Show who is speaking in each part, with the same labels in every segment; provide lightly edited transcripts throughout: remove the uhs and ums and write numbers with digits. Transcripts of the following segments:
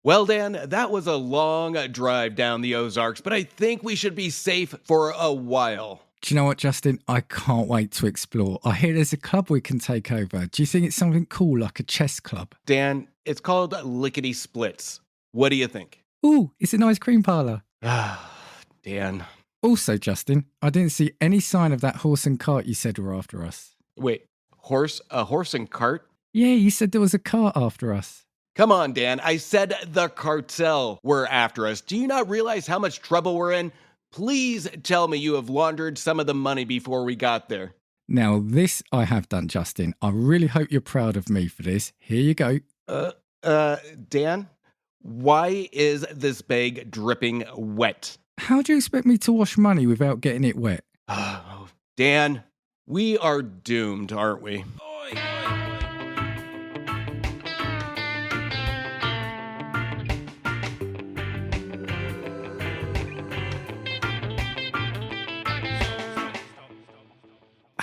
Speaker 1: Well, Dan, that was a long drive down the Ozarks, but I think we should be safe for a while.
Speaker 2: Do you know what, Justin? I can't wait to explore. I hear there's a club we can take over. Do you think it's something cool like a chess club?
Speaker 1: Dan, it's called Lickety Splits. What do you think?
Speaker 2: Ooh, it's an ice cream parlour.
Speaker 1: Dan.
Speaker 2: Also, Justin, I didn't see any sign of that horse and cart you said were after us.
Speaker 1: Wait, a horse and cart?
Speaker 2: Yeah, you said there was a cart after us.
Speaker 1: Come on, Dan. I said the cartel were after us. Do you not realize how much trouble we're in? Please tell me you have laundered some of the money before we got there.
Speaker 2: Now, this I have done, Justin. I really hope you're proud of me for this. Here you go.
Speaker 1: Dan, why is this bag dripping wet?
Speaker 2: How do you expect me to wash money without getting it wet?
Speaker 1: Dan, we are doomed, aren't we?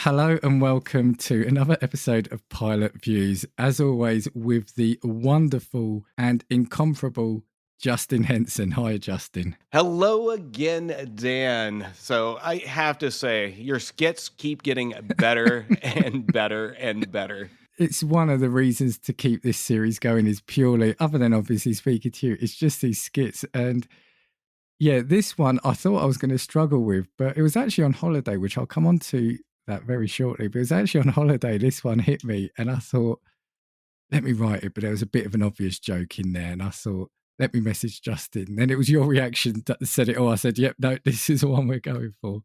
Speaker 2: Hello and welcome to another episode of Pilot Views, as always with the wonderful and incomparable Justin Henson. Hi, Justin.
Speaker 1: Hello again, Dan. So I have to say, your skits keep getting better and better and better.
Speaker 2: It's one of the reasons to keep this series going is purely, other than obviously speaking to you, it's just these skits. And yeah, this one I thought I was going to struggle with, but it was actually on holiday, which I'll come on to that very shortly, but it was actually on holiday. This one hit me and I thought, let me write it, but there was a bit of an obvious joke in there and I thought, let me message Justin. Then it was your reaction that said it all. I said, yep, no, this is the one we're going for.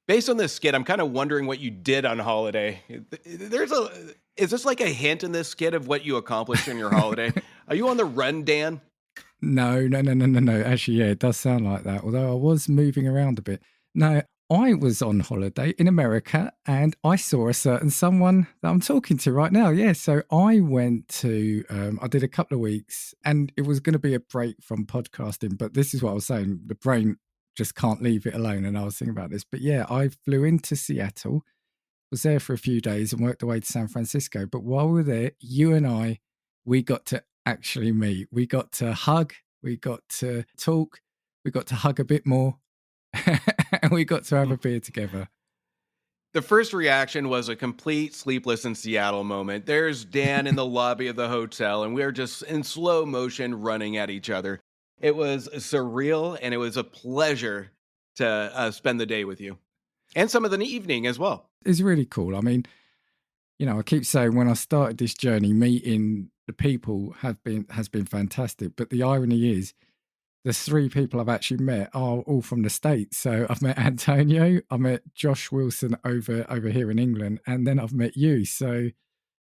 Speaker 1: Based on this skit, I'm kind of wondering what you did on holiday. Is this like a hint in this skit of what you accomplished in your holiday? Are you on the run, Dan?
Speaker 2: No. Actually, yeah, it does sound like that. Although I was moving around a bit. No, I was on holiday in America and I saw a certain someone that I'm talking to right now. Yeah, so I went to, I did a couple of weeks and it was going to be a break from podcasting. But this is what I was saying. The brain just can't leave it alone. And I was thinking about this. But yeah, I flew into Seattle, was there for a few days and worked away to San Francisco. But while we were there, you and I, we got to actually meet. We got to hug. We got to talk. We got to hug a bit more. And we got to have a beer together.
Speaker 1: The first reaction was a complete sleepless in Seattle moment. There's Dan in the lobby of the hotel, and we're just in slow motion running at each other. It was surreal, and it was a pleasure to spend the day with you. And some of the evening as well.
Speaker 2: It's really cool. I mean, you know, I keep saying when I started this journey, meeting the people has been fantastic. But the irony is, the three people I've actually met are all from the States. So I've met Antonio, I met Josh Wilson over here in England, and then I've met you. So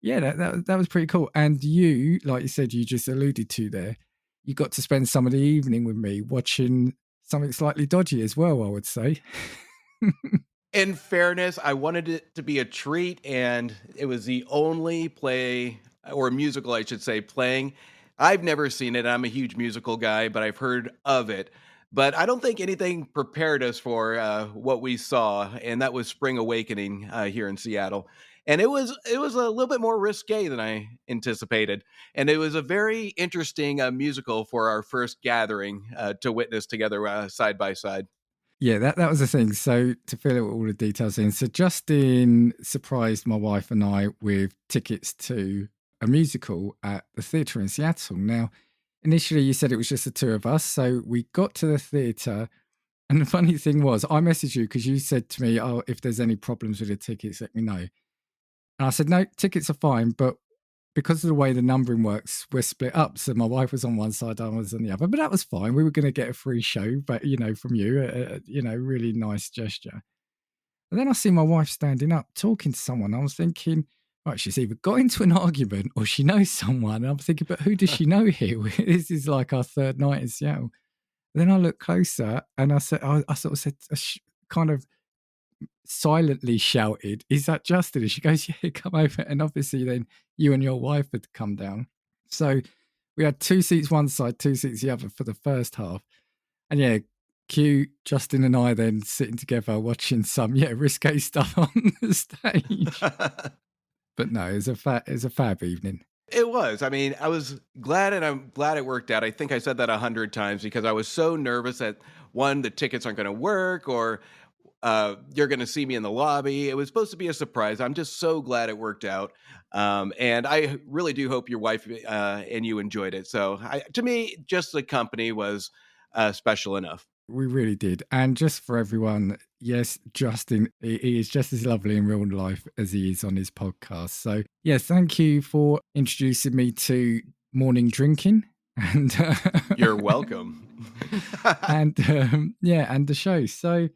Speaker 2: yeah, that was pretty cool. And you, like you said, you just alluded to there, you got to spend some of the evening with me watching something slightly dodgy as well, I would say.
Speaker 1: In fairness, I wanted it to be a treat, and it was the only play, or musical, I should say, playing. I've never seen it. I'm a huge musical guy, but I've heard of it. But I don't think anything prepared us for what we saw, and that was Spring Awakening here in Seattle. And it was a little bit more risque than I anticipated. And it was a very interesting musical for our first gathering to witness together side by side.
Speaker 2: Yeah, that was the thing. So to fill out all the details in, so Justin surprised my wife and I with tickets to a musical at the theatre in Seattle. Now, initially you said it was just the two of us, so we got to the theatre, and the funny thing was, I messaged you because you said to me, oh, if there's any problems with the tickets, let me know. And I said, no, tickets are fine, but because of the way the numbering works, we're split up. So my wife was on one side, I was on the other, but that was fine. We were going to get a free show, but, you know, from you, really nice gesture. And then I see my wife standing up, talking to someone. I was thinking, right, she's either got into an argument or she knows someone. And I'm thinking, but who does she know here? This is like our third night in Seattle. Then I looked closer and I said, I sort of said, kind of silently shouted, is that Justin? And she goes, yeah, come over. And obviously then you and your wife had come down. So we had 2 seats one side, 2 seats the other for the first half. And yeah, cue Justin and I then sitting together watching some risque stuff on the stage. But no, it was a fab evening.
Speaker 1: It was. I mean, I was glad, and I'm glad it worked out. I think I said that 100 times because I was so nervous that one, the tickets aren't going to work, or you're going to see me in the lobby. It was supposed to be a surprise. I'm just so glad it worked out. And I really do hope your wife and you enjoyed it. So to me, just the company was special enough.
Speaker 2: We really did. And just for everyone, yes, Justin, he is just as lovely in real life as he is on his podcast. So, yes, thank you for introducing me to morning drinking and
Speaker 1: You're welcome.
Speaker 2: and yeah, and the show. So,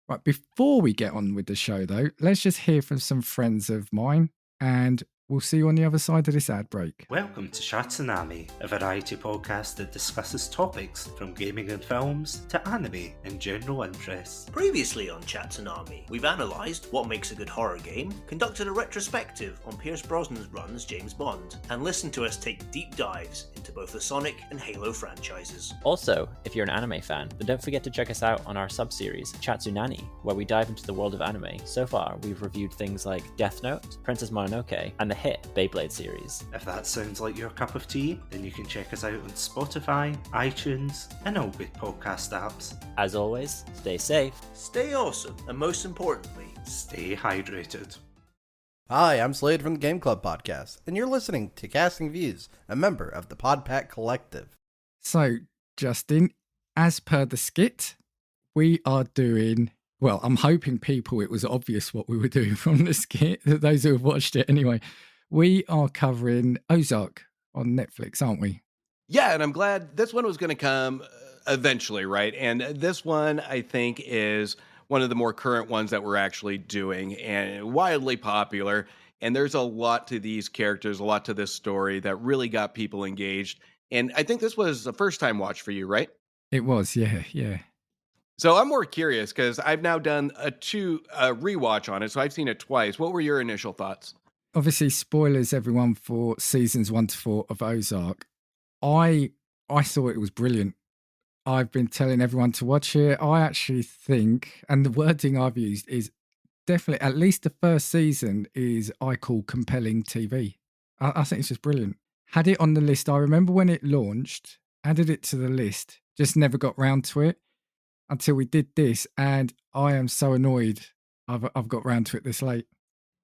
Speaker 2: right, before we get on with the show, though, let's just hear from some friends of mine, and we'll see you on the other side of this ad break.
Speaker 3: Welcome to Shatsunami, a variety podcast that discusses topics from gaming and films to anime and general interests.
Speaker 4: Previously on Chatsunami, we've analysed what makes a good horror game, conducted a retrospective on Pierce Brosnan's run as James Bond, and listened to us take deep dives into both the Sonic and Halo franchises.
Speaker 5: Also, if you're an anime fan, then don't forget to check us out on our sub-series, Chatsunani, where we dive into the world of anime. So far, we've reviewed things like Death Note, Princess Mononoke, and the hit Beyblade series.
Speaker 3: If that sounds like your cup of tea, then you can check us out on Spotify, iTunes, and all good podcast apps.
Speaker 5: As always, stay safe.
Speaker 4: Stay awesome, and most importantly,
Speaker 3: Stay hydrated.
Speaker 6: Hi, I'm Slade from the Game Club podcast, and you're listening to Casting Views, a member of the PodPack Collective.
Speaker 2: So, Justin, as per the skit, we are doing, well, I'm hoping it was obvious what we were doing from the skit, those who have watched it anyway. We are covering Ozark on Netflix, aren't we?
Speaker 1: Yeah, and I'm glad this one was going to come eventually, right? And this one, I think, is one of the more current ones that we're actually doing and widely popular. And there's a lot to these characters, a lot to this story that really got people engaged. And I think this was a first time watch for you, right?
Speaker 2: It was, yeah.
Speaker 1: So I'm more curious because I've now done a rewatch on it. So I've seen it twice. What were your initial thoughts?
Speaker 2: Obviously, spoilers, everyone, for seasons 1 to 4 of Ozark. I thought it was brilliant. I've been telling everyone to watch it. I actually think, and the wording I've used is definitely, at least the first season is I call compelling TV. I think it's just brilliant. Had it on the list. I remember when it launched, added it to the list, just never got round to it until we did this. And I am so annoyed I've got round to it this late.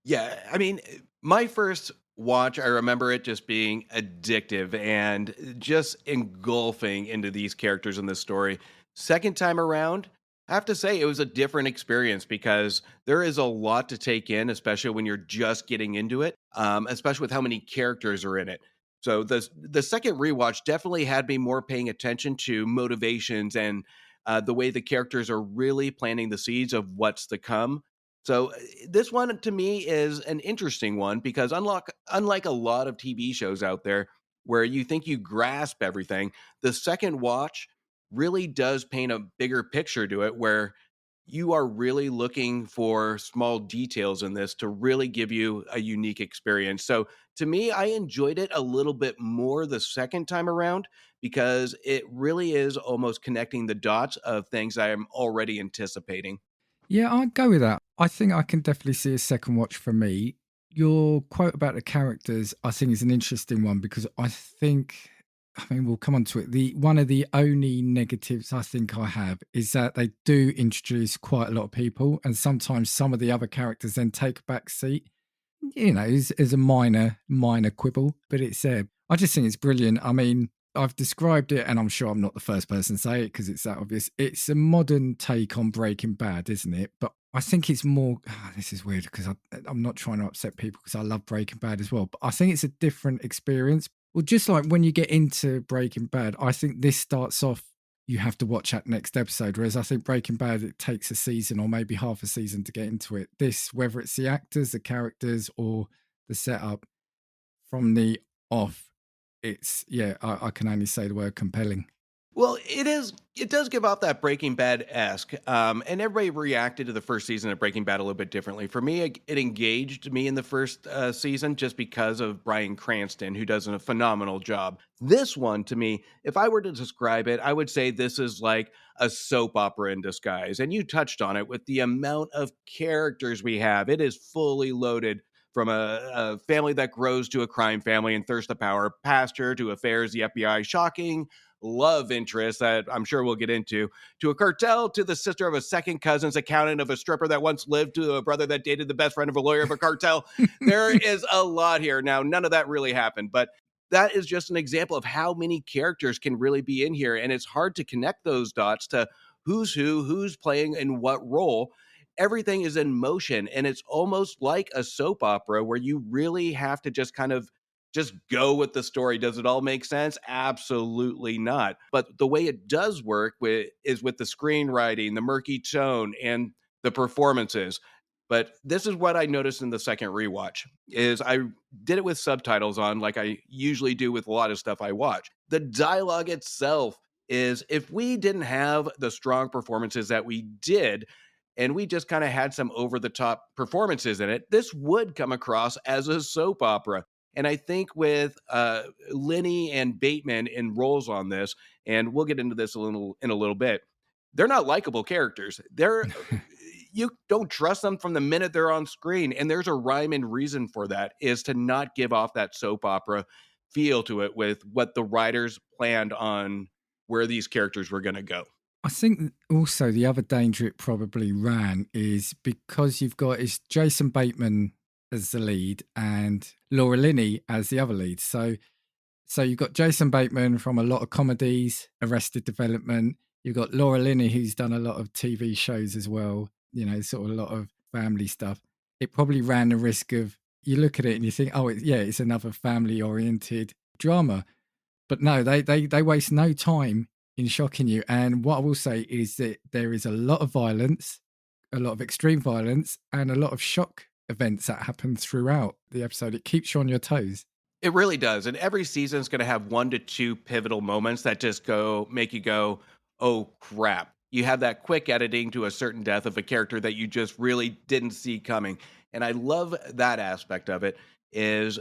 Speaker 1: Yeah, I mean, my first watch, I remember it just being addictive and just engulfing into these characters in this story. Second time around, I have to say it was a different experience because there is a lot to take in, especially when you're just getting into it, especially with how many characters are in it. So the second rewatch definitely had me more paying attention to motivations and the way the characters are really planting the seeds of what's to come. So this one to me is an interesting one because unlike a lot of TV shows out there where you think you grasp everything, the second watch really does paint a bigger picture to it where you are really looking for small details in this to really give you a unique experience. So to me, I enjoyed it a little bit more the second time around because it really is almost connecting the dots of things I am already anticipating.
Speaker 2: Yeah, I'd go with that. I think I can definitely see a second watch for me. Your quote about the characters, I think, is an interesting one because I think, I mean, we'll come on to it. One of the only negatives I think I have is that they do introduce quite a lot of people, and sometimes some of the other characters then take a back seat. You know, is a minor quibble, but it's I just think it's brilliant. I mean, I've described it, and I'm sure I'm not the first person to say it because it's that obvious. It's a modern take on Breaking Bad, isn't it? But I think it's more. This is weird because I'm not trying to upset people because I love Breaking Bad as well. But I think it's a different experience. Well, just like when you get into Breaking Bad, I think this starts off. You have to watch that next episode. Whereas I think Breaking Bad, it takes a season or maybe half a season to get into it. This, whether it's the actors, the characters, or the setup from the off, it's, yeah, I can only say the word compelling.
Speaker 1: Well, it does give off that Breaking Bad-esque, and everybody reacted to the first season of Breaking Bad a little bit differently. For me, it engaged me in the first season just because of Bryan Cranston, who does a phenomenal job. This one, to me, if I were to describe it, I would say this is like a soap opera in disguise. And you touched on it with the amount of characters we have. It is fully loaded from a family that grows to a crime family and thirst to power, pastor to affairs, the FBI, shocking love interest that I'm sure we'll get into, to a cartel, to the sister of a second cousin's accountant of a stripper that once lived, to a brother that dated the best friend of a lawyer of a cartel. There is a lot here. Now, none of that really happened, but that is just an example of how many characters can really be in here. And it's hard to connect those dots to who's who's playing in what role. Everything is in motion, and it's almost like a soap opera where you really have to just kind of just go with the story. Does it all make sense? Absolutely not. But the way it does work is with the screenwriting, the murky tone, and the performances. But this is what I noticed in the second rewatch is I did it with subtitles on like I usually do with a lot of stuff I watch. The dialogue itself is, if we didn't have the strong performances that we did, and we just kind of had some over the top performances in it, this would come across as a soap opera. And I think with Linney and Bateman in roles on this, and we'll get into this in a little bit, they're not likable characters. They're you don't trust them from the minute they're on screen, and there's a rhyme and reason for that, is to not give off that soap opera feel to it with what the writers planned on where these characters were going to go.
Speaker 2: I think also the other danger it probably ran is because you've got is Jason Bateman as the lead and Laura Linney as the other lead. So you've got Jason Bateman from a lot of comedies, Arrested Development. You've got Laura Linney, who's done a lot of TV shows as well, sort of a lot of family stuff. It probably ran the risk of, you look at it and you think, oh, it's another family-oriented drama. But no, they waste no time in shocking you. And what I will say is that there is a lot of violence, a lot of extreme violence, and a lot of shock events that happen throughout the episode. It keeps you on your toes.
Speaker 1: It really does. And every season is going to have 1 to 2 pivotal moments that just make you go, oh, crap. You have that quick editing to a certain death of a character that you just really didn't see coming. And I love that aspect of it is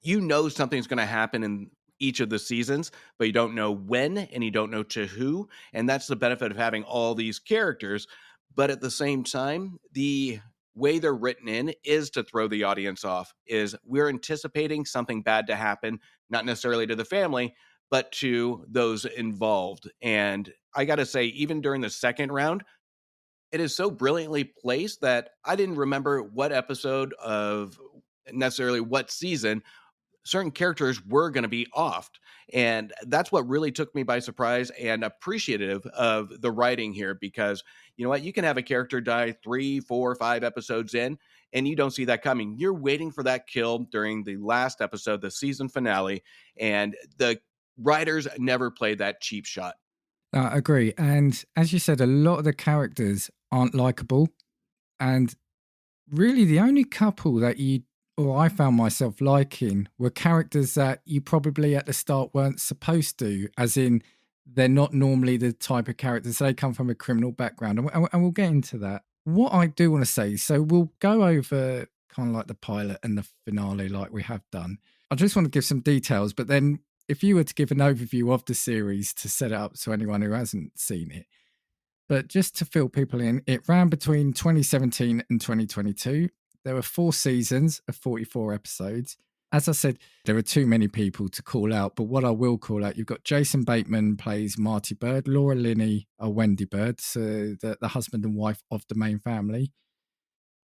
Speaker 1: something's going to happen in each of the seasons, but you don't know when and you don't know to who. And that's the benefit of having all these characters. But at the same time, the way they're written in is to throw the audience off, is we're anticipating something bad to happen, not necessarily to the family, but to those involved. And I got to say, even during the second round, it is so brilliantly placed that I didn't remember what episode of necessarily what season certain characters were going to be offed. And that's what really took me by surprise and appreciative of the writing here, because you know what? You can have a character die 3, 4, 5 episodes in, and you don't see that coming. You're waiting for that kill during the last episode, the season finale, and the writers never played that cheap shot.
Speaker 2: I agree. And as you said, a lot of the characters aren't likable. And really the only couple that I found myself liking were characters that you probably at the start weren't supposed to, as in they're not normally the type of characters. They come from a criminal background, and we'll get into that. What I do want to say, so we'll go over kind of like the pilot and the finale like we have done. I just want to give some details, but then if you were to give an overview of the series to set it up so anyone who hasn't seen it, but just to fill people in, it ran between 2017 and 2022. There were 4 seasons of 44 episodes. As I said, there are too many people to call out, but what I will call out, you've got Jason Bateman plays Marty Bird, Laura Linney are Wendy Bird, so the husband and wife of the main family.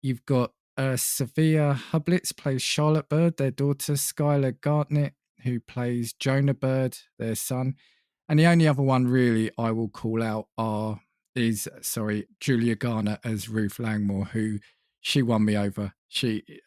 Speaker 2: You've got Sophia Hublitz plays Charlotte Bird, their daughter, Skylar Gartnett, who plays Jonah Bird, their son. And the only other one really I will call out is Julia Garner as Ruth Langmore, who she won me over.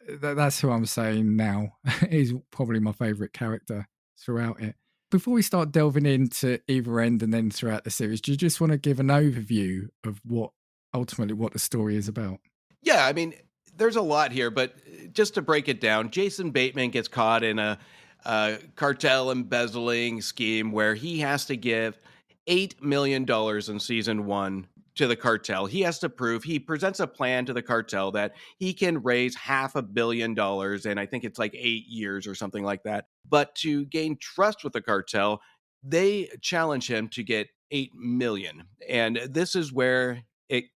Speaker 2: That's who I'm saying now is probably my favourite character throughout it. Before we start delving into either end and then throughout the series, do you just want to give an overview of what the story is about?
Speaker 1: Yeah, I mean, there's a lot here, but just to break it down, Jason Bateman gets caught in a cartel embezzling scheme where he has to give $8 million in season 1 to the cartel. He has to prove, he presents a plan to the cartel that he can raise $500 million, and I think it's like 8 years or something like that. But to gain trust with the cartel, they challenge him to get $8 million. And this is where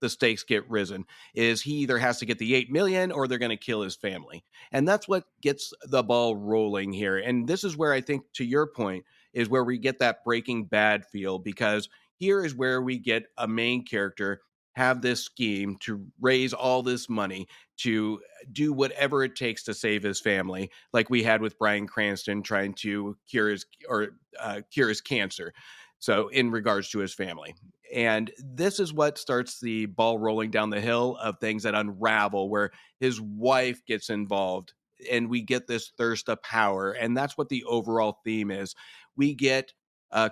Speaker 1: the stakes get risen. Is he either has to get the 8 million or they're going to kill his family. And that's what gets the ball rolling here. And this is where I think, to your point, is where we get that Breaking Bad feel, because here is where we get a main character have this scheme to raise all this money to do whatever it takes to save his family, like we had with Bryan Cranston trying to cure his cancer. So in regards to his family. And this is what starts the ball rolling down the hill of things that unravel, where his wife gets involved and we get this thirst of power. And that's what the overall theme is. We get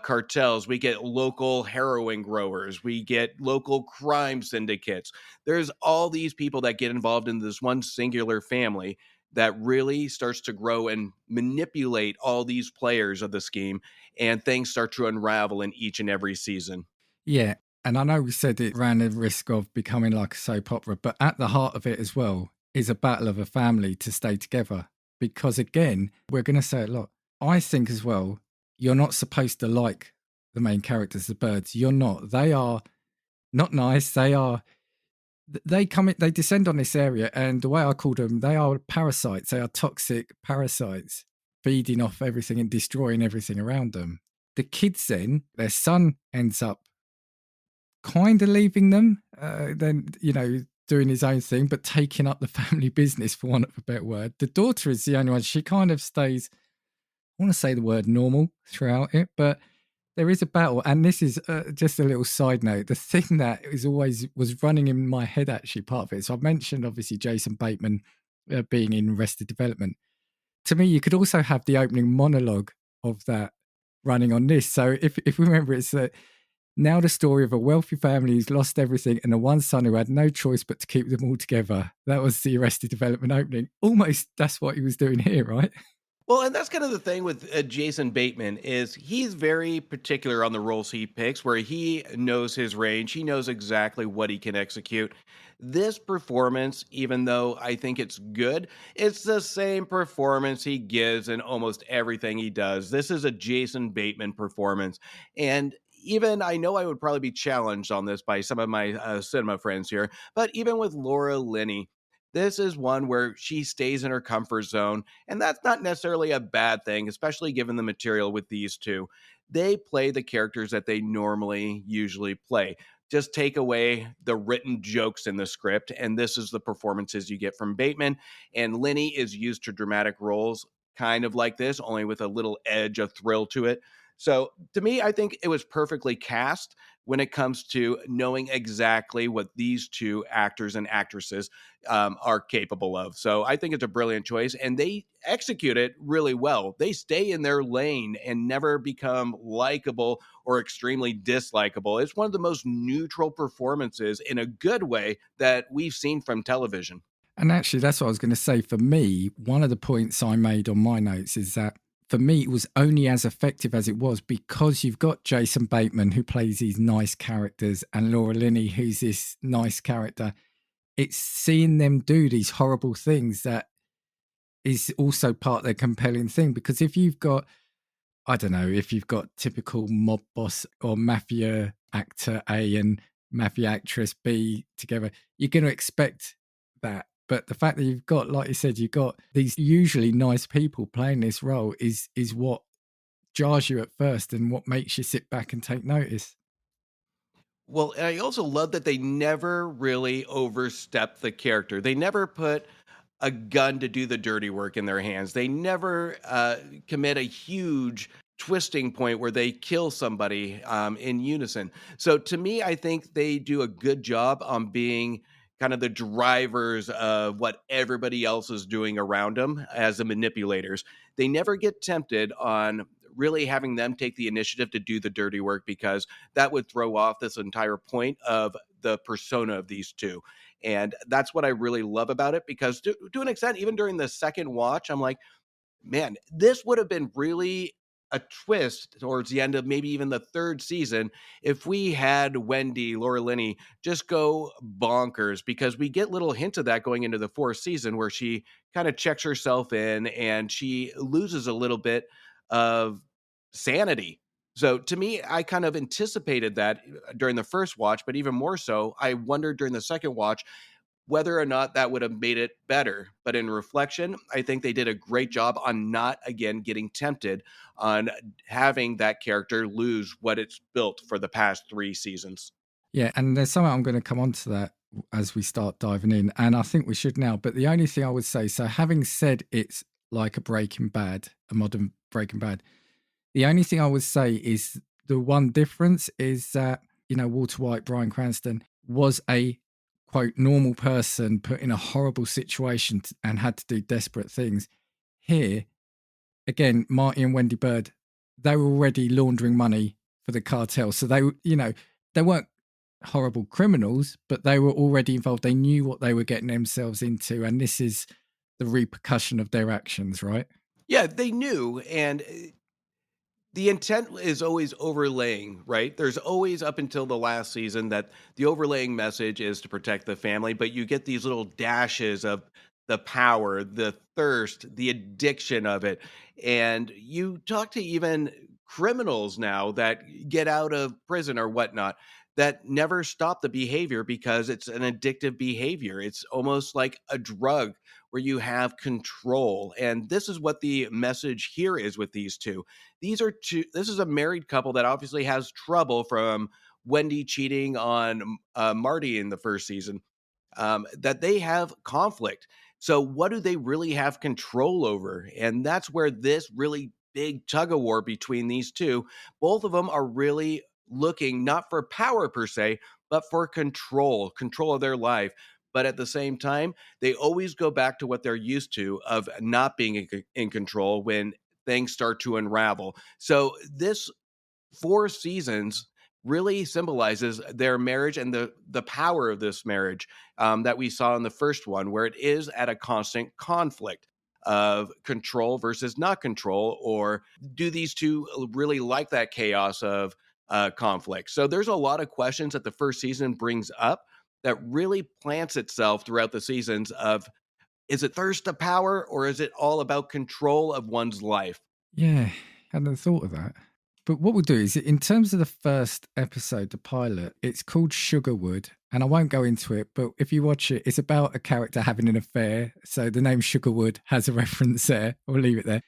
Speaker 1: cartels, we get local heroin growers, we get local crime syndicates. There's all these people that get involved in this one singular family that really starts to grow and manipulate all these players of the scheme, and things start to unravel in each and every season.
Speaker 2: Yeah. And I know we said it ran the risk of becoming like a soap opera, but at the heart of it as well is a battle of a family to stay together. Because again, we're going to say it a lot. I think as well, you're not supposed to like the main characters, the birds. You're not. They are not nice. They descend on this area, and the way I call them, they are parasites. They are toxic parasites, feeding off everything and destroying everything around them. The kids then, their son ends up kind of leaving them, then, doing his own thing, but taking up the family business, for want of a better word. The daughter is the only one. She kind of stays, I want to say the word normal throughout it, but there is a battle. And this is just a little side note. The thing that was running in my head, actually, part of it. So I mentioned, obviously, Jason Bateman being in Arrested Development. To me, you could also have the opening monologue of that running on this. So if we remember, it's that now the story of a wealthy family who's lost everything and the one son who had no choice but to keep them all together. That was the Arrested Development opening. Almost that's what he was doing here, right?
Speaker 1: Well, and that's kind of the thing with Jason Bateman, is he's very particular on the roles he picks, where he knows his range. He knows exactly what he can execute. This performance, even though I think it's good, it's the same performance he gives in almost everything he does. This is a Jason Bateman performance. And even I know I would probably be challenged on this by some of my cinema friends here, but even with Laura Linney, this is one where she stays in her comfort zone. And that's not necessarily a bad thing, especially given the material with these two. They play the characters that they normally usually play. Just take away the written jokes in the script, and this is the performances you get from Bateman. And Linney is used to dramatic roles kind of like this, only with a little edge of thrill to it. So to me, I think it was perfectly cast when it comes to knowing exactly what these two actors and actresses are capable of. So I think it's a brilliant choice, and they execute it really well. They stay in their lane and never become likable or extremely dislikable. It's one of the most neutral performances in a good way that we've seen from television.
Speaker 2: And actually, that's what I was going to say. For me, one of the points I made on my notes is that for me, it was only as effective as it was because you've got Jason Bateman, who plays these nice characters, and Laura Linney, who's this nice character. It's seeing them do these horrible things that is also part of their compelling thing. Because if you've got, I don't know, if you've got typical mob boss or mafia actor A and mafia actress B together, you're going to expect that. But the fact that you've got, like you said, you've got these usually nice people playing this role is what jars you at first and what makes you sit back and take notice.
Speaker 1: Well, and I also love that they never really overstep the character. They never put a gun to do the dirty work in their hands. They never commit a huge twisting point where they kill somebody in unison. So to me, I think they do a good job on being kind of the drivers of what everybody else is doing around them as the manipulators. They never get tempted on really having them take the initiative to do the dirty work, because that would throw off this entire point of the persona of these two. And that's what I really love about it, because to an extent, even during the second watch, I'm like, man, this would have been really a twist towards the end of maybe even the third season if we had Laura Linney, just go bonkers, because we get little hints of that going into the fourth season where she kind of checks herself in and she loses a little bit of sanity. So to me, I kind of anticipated that during the first watch, but even more so, I wondered during the second watch whether or not that would have made it better. But in reflection, I think they did a great job on not, again, getting tempted on having that character lose what it's built for the past 3 seasons.
Speaker 2: Yeah, and there's something I'm going to come on to that as we start diving in, and I think we should now. But the only thing I would say, so having said it's like a Breaking Bad, a modern Breaking Bad, the only thing I would say is the one difference is that, Walter White, Bryan Cranston, was a quote normal person put in a horrible situation and had to do desperate things. Here, again, Marty and Wendy Bird, they were already laundering money for the cartel. So they weren't horrible criminals, but they were already involved. They knew what they were getting themselves into. And this is the repercussion of their actions, right?
Speaker 1: Yeah, they knew. And the intent is always overlaying, right? There's always, up until the last season, that the overlaying message is to protect the family, but you get these little dashes of the power, the thirst, the addiction of it. And you talk to even criminals now that get out of prison or whatnot that never stop the behavior because it's an addictive behavior. It's almost like a drug where you have control. And this is what the message here is with these two. This is a married couple that obviously has trouble from Wendy cheating on Marty in the first season, that they have conflict. So what do they really have control over? And that's where this really big tug of war between these two, both of them are really looking not for power per se, but for control of their life. But at the same time, they always go back to what they're used to of not being in control when things start to unravel. So this 4 seasons really symbolizes their marriage and the power of this marriage, that we saw in the first one, where it is at a constant conflict of control versus not control, or do these two really like that chaos of conflict? So there's a lot of questions that the first season brings up that really plants itself throughout the seasons of, is it thirst of power or is it all about control of one's life?
Speaker 2: Yeah, hadn't thought of that. But what we'll do is, in terms of the first episode, the pilot, it's called Sugarwood. And I won't go into it, but if you watch it, it's about a character having an affair. So the name Sugarwood has a reference there. We'll leave it there.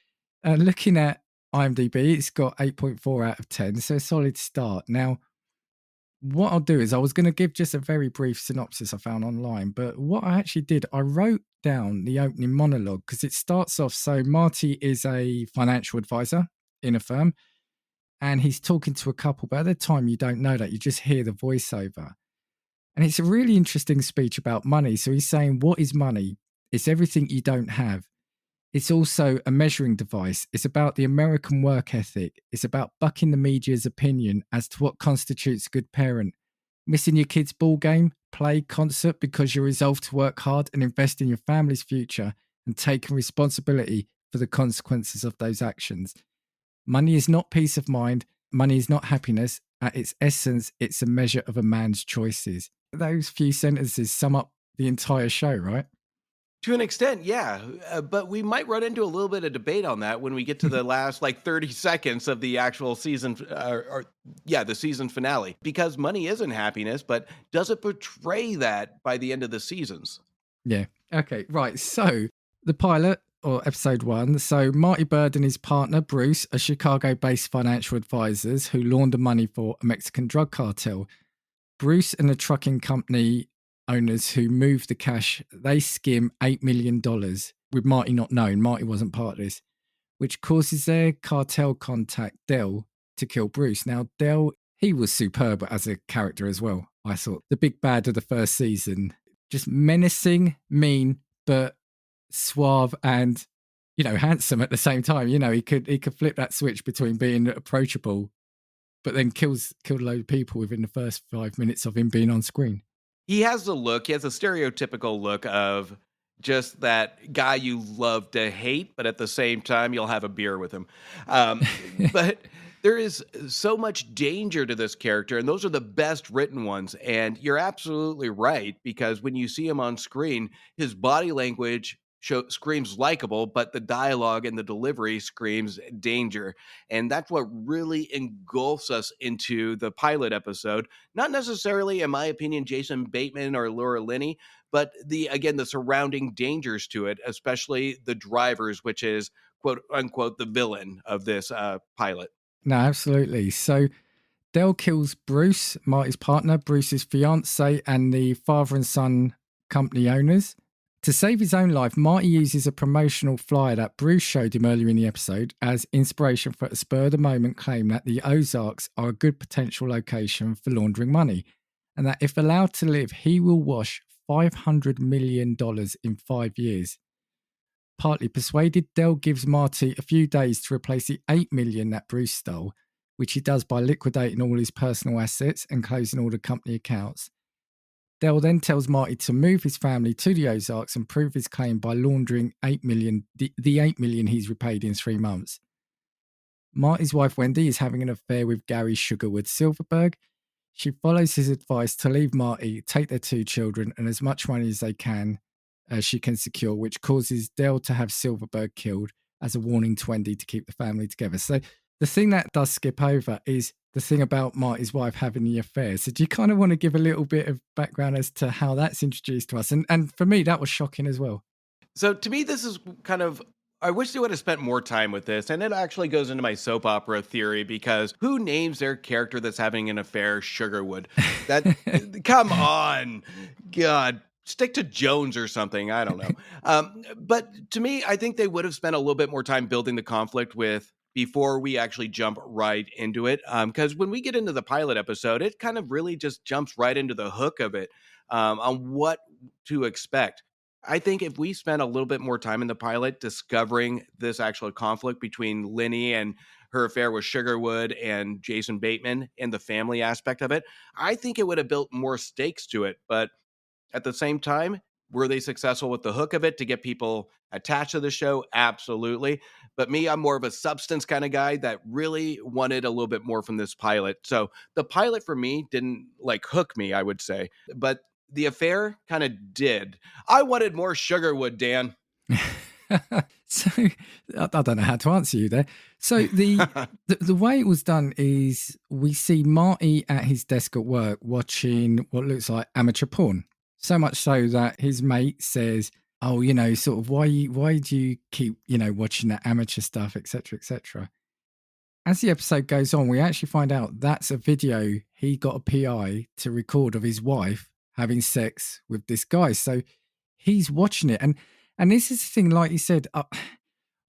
Speaker 2: Looking at IMDb, it's got 8.4 out of 10. So a solid start. Now, what I'll do is, I was going to give just a very brief synopsis I found online. But what I actually did, I wrote down the opening monologue because it starts off. So Marty is a financial advisor in a firm, and he's talking to a couple, but at the time you don't know that, you just hear the voiceover. And it's a really interesting speech about money. So he's saying, what is money? It's everything you don't have. It's also a measuring device. It's about the American work ethic. It's about bucking the media's opinion as to what constitutes a good parent. Missing your kid's ball game, play, concert because you're resolved to work hard and invest in your family's future and taking responsibility for the consequences of those actions. Money is not peace of mind. Money is not happiness. At its essence, it's a measure of a man's choices. Those few sentences sum up the entire show, right?
Speaker 1: To an extent, yeah. But we might run into a little bit of debate on that when we get to the last 30 seconds of the actual season, the season finale. Because money isn't happiness, but does it portray that by the end of the seasons?
Speaker 2: Yeah. Okay, right. So the pilot, or episode 1. So Marty Bird and his partner, Bruce, are Chicago-based financial advisors who launder money for a Mexican drug cartel. Bruce and the trucking company owners who move the cash, they skim $8 million with Marty not knowing. Marty wasn't part of this, which causes their cartel contact, Del, to kill Bruce. Now, Del, he was superb as a character as well, I thought. The big bad of the first season. Just menacing, mean, but suave and, handsome at the same time. He could flip that switch between being approachable, but then killed a load of people within the first 5 minutes of him being on screen.
Speaker 1: He has the look. He has a stereotypical look of just that guy you love to hate, but at the same time, you'll have a beer with him. But there is so much danger to this character, and those are the best written ones. And you're absolutely right, because when you see him on screen, his body language screams likable, but the dialogue and the delivery screams danger. And that's what really engulfs us into the pilot episode. Not necessarily, in my opinion, Jason Bateman or Laura Linney, but the surrounding dangers to it, especially the drivers, which is quote unquote the villain of this pilot.
Speaker 2: No, absolutely. So Dell kills Bruce, Marty's partner, Bruce's fiance, and the father and son company owners. To save his own life, Marty uses a promotional flyer that Bruce showed him earlier in the episode as inspiration for a spur-of-the-moment claim that the Ozarks are a good potential location for laundering money, and that if allowed to live, he will wash $500 million in 5 years. Partly persuaded, Dell gives Marty a few days to replace the $8 million that Bruce stole, which he does by liquidating all his personal assets and closing all the company accounts. Dell then tells Marty to move his family to the Ozarks and prove his claim by laundering $8 million, the $8 million he's repaid in 3 months. Marty's wife Wendy is having an affair with Gary Sugarwood Silverberg. She follows his advice to leave Marty, take their 2 children and as much money as she can secure, which causes Dell to have Silverberg killed as a warning to Wendy to keep the family together. So the thing that does skip over is the thing about Marty's wife having the affair. So do you kind of want to give a little bit of background as to how that's introduced to us? And for me, that was shocking as well.
Speaker 1: So to me, this is kind of, I wish they would have spent more time with this. And it actually goes into my soap opera theory, because who names their character that's having an affair Sugarwood? That, come on, God. Stick to Jones or something. I don't know. But to me, I think they would have spent a little bit more time building the conflict before we actually jump right into it. Because when we get into the pilot episode, it kind of really just jumps right into the hook of it on what to expect. I think if we spent a little bit more time in the pilot discovering this actual conflict between Linney and her affair with Sugarwood and Jason Bateman and the family aspect of it, I think it would have built more stakes to it. But at the same time, were they successful with the hook of it to get people attached to the show? Absolutely. But me, I'm more of a substance kind of guy that really wanted a little bit more from this pilot. So the pilot for me didn't hook me, I would say. But the affair kind of did. I wanted more Sugarwood, Dan.
Speaker 2: So I don't know how to answer you there. So the way it was done is we see Marty at his desk at work watching what looks like amateur porn. So much so that his mate says, oh, sort of, why do you keep, watching that amateur stuff, etc., etc. As the episode goes on, we actually find out that's a video he got a PI to record of his wife having sex with this guy. So he's watching it. And this is the thing, like you said,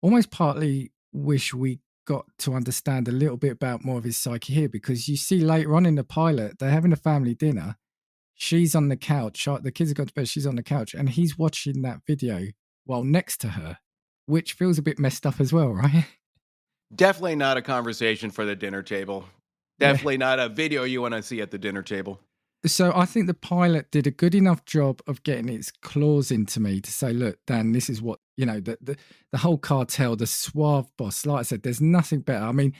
Speaker 2: almost partly wish we got to understand a little bit about more of his psyche here, because you see later on in the pilot, they're having a family dinner. She's on the couch. The kids have gone to bed. She's on the couch and he's watching that video while next to her, which feels a bit messed up as well, right?
Speaker 1: Definitely not a conversation for the dinner table. Definitely not a video you want to see at the dinner table.
Speaker 2: So I think the pilot did a good enough job of getting its claws into me to say, look, Dan, this is what, the whole cartel, the suave boss, like I said, there's nothing better. I mean,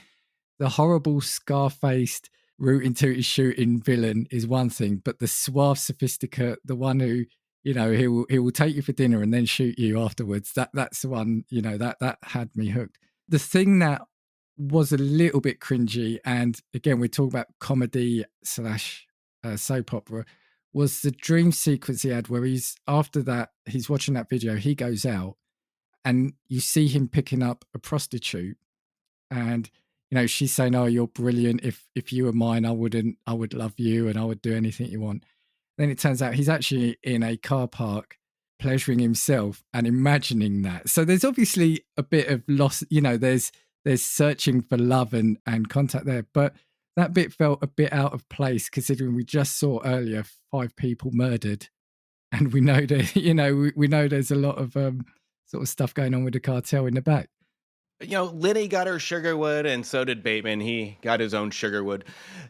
Speaker 2: the horrible scar-faced rooting tooty shooting villain is one thing, but the suave sophisticate, the one who, he will take you for dinner and then shoot you afterwards, that's the one, that had me hooked. The thing that was a little bit cringy, and again, we're talking about comedy / soap opera, was the dream sequence he had where he's watching that video, he goes out and you see him picking up a prostitute and she's saying, oh, you're brilliant, if you were mine I would love you and I would do anything you want. Then it turns out he's actually in a car park pleasuring himself and imagining that. So there's obviously a bit of loss, there's searching for love and contact there, but that bit felt a bit out of place considering we just saw earlier 5 people murdered, and we know that we know there's a lot of sort of stuff going on with the cartel in the back.
Speaker 1: Linney got her Sugarwood, and so did Bateman. He got his own Sugarwood.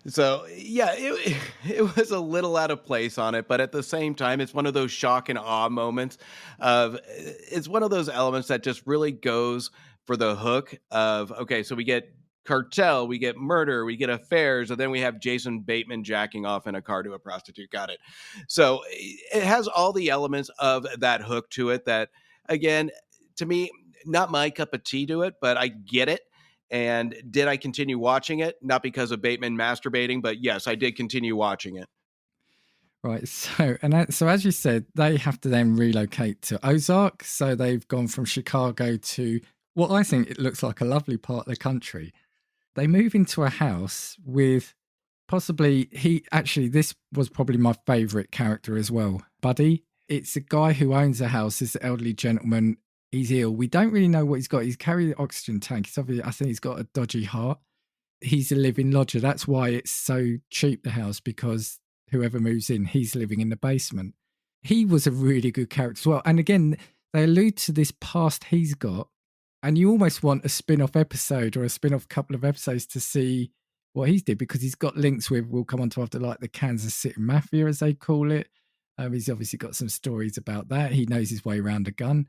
Speaker 1: So, yeah, it was a little out of place on it, but at the same time, it's one of those shock and awe moments it's one of those elements that just really goes for the hook of, okay, so we get cartel, we get murder, we get affairs, and then we have Jason Bateman jacking off in a car to a prostitute. Got it. So it has all the elements of that hook to it that again, to me, not my cup of tea to it, but I get it. And did I continue watching it? Not because of Bateman masturbating, but yes, I did continue watching it.
Speaker 2: Right. So as you said, they have to then relocate to Ozark. So they've gone from Chicago to what I think it looks like a lovely part of the country. They move into a house with possibly this was probably my favorite character as well. Buddy. It's a guy who owns a house, this elderly gentleman. He's ill. We don't really know what he's got. He's carrying the oxygen tank. I think he's got a dodgy heart. He's a living lodger. That's why it's so cheap, the house, because whoever moves in, he's living in the basement. He was a really good character as well. And again, they allude to this past he's got, and you almost want a spin-off episode or a spin-off couple of episodes to see what he's did, because he's got links with, we'll come on to after, like the Kansas City Mafia, as they call it. He's obviously got some stories about that. He knows his way around a gun.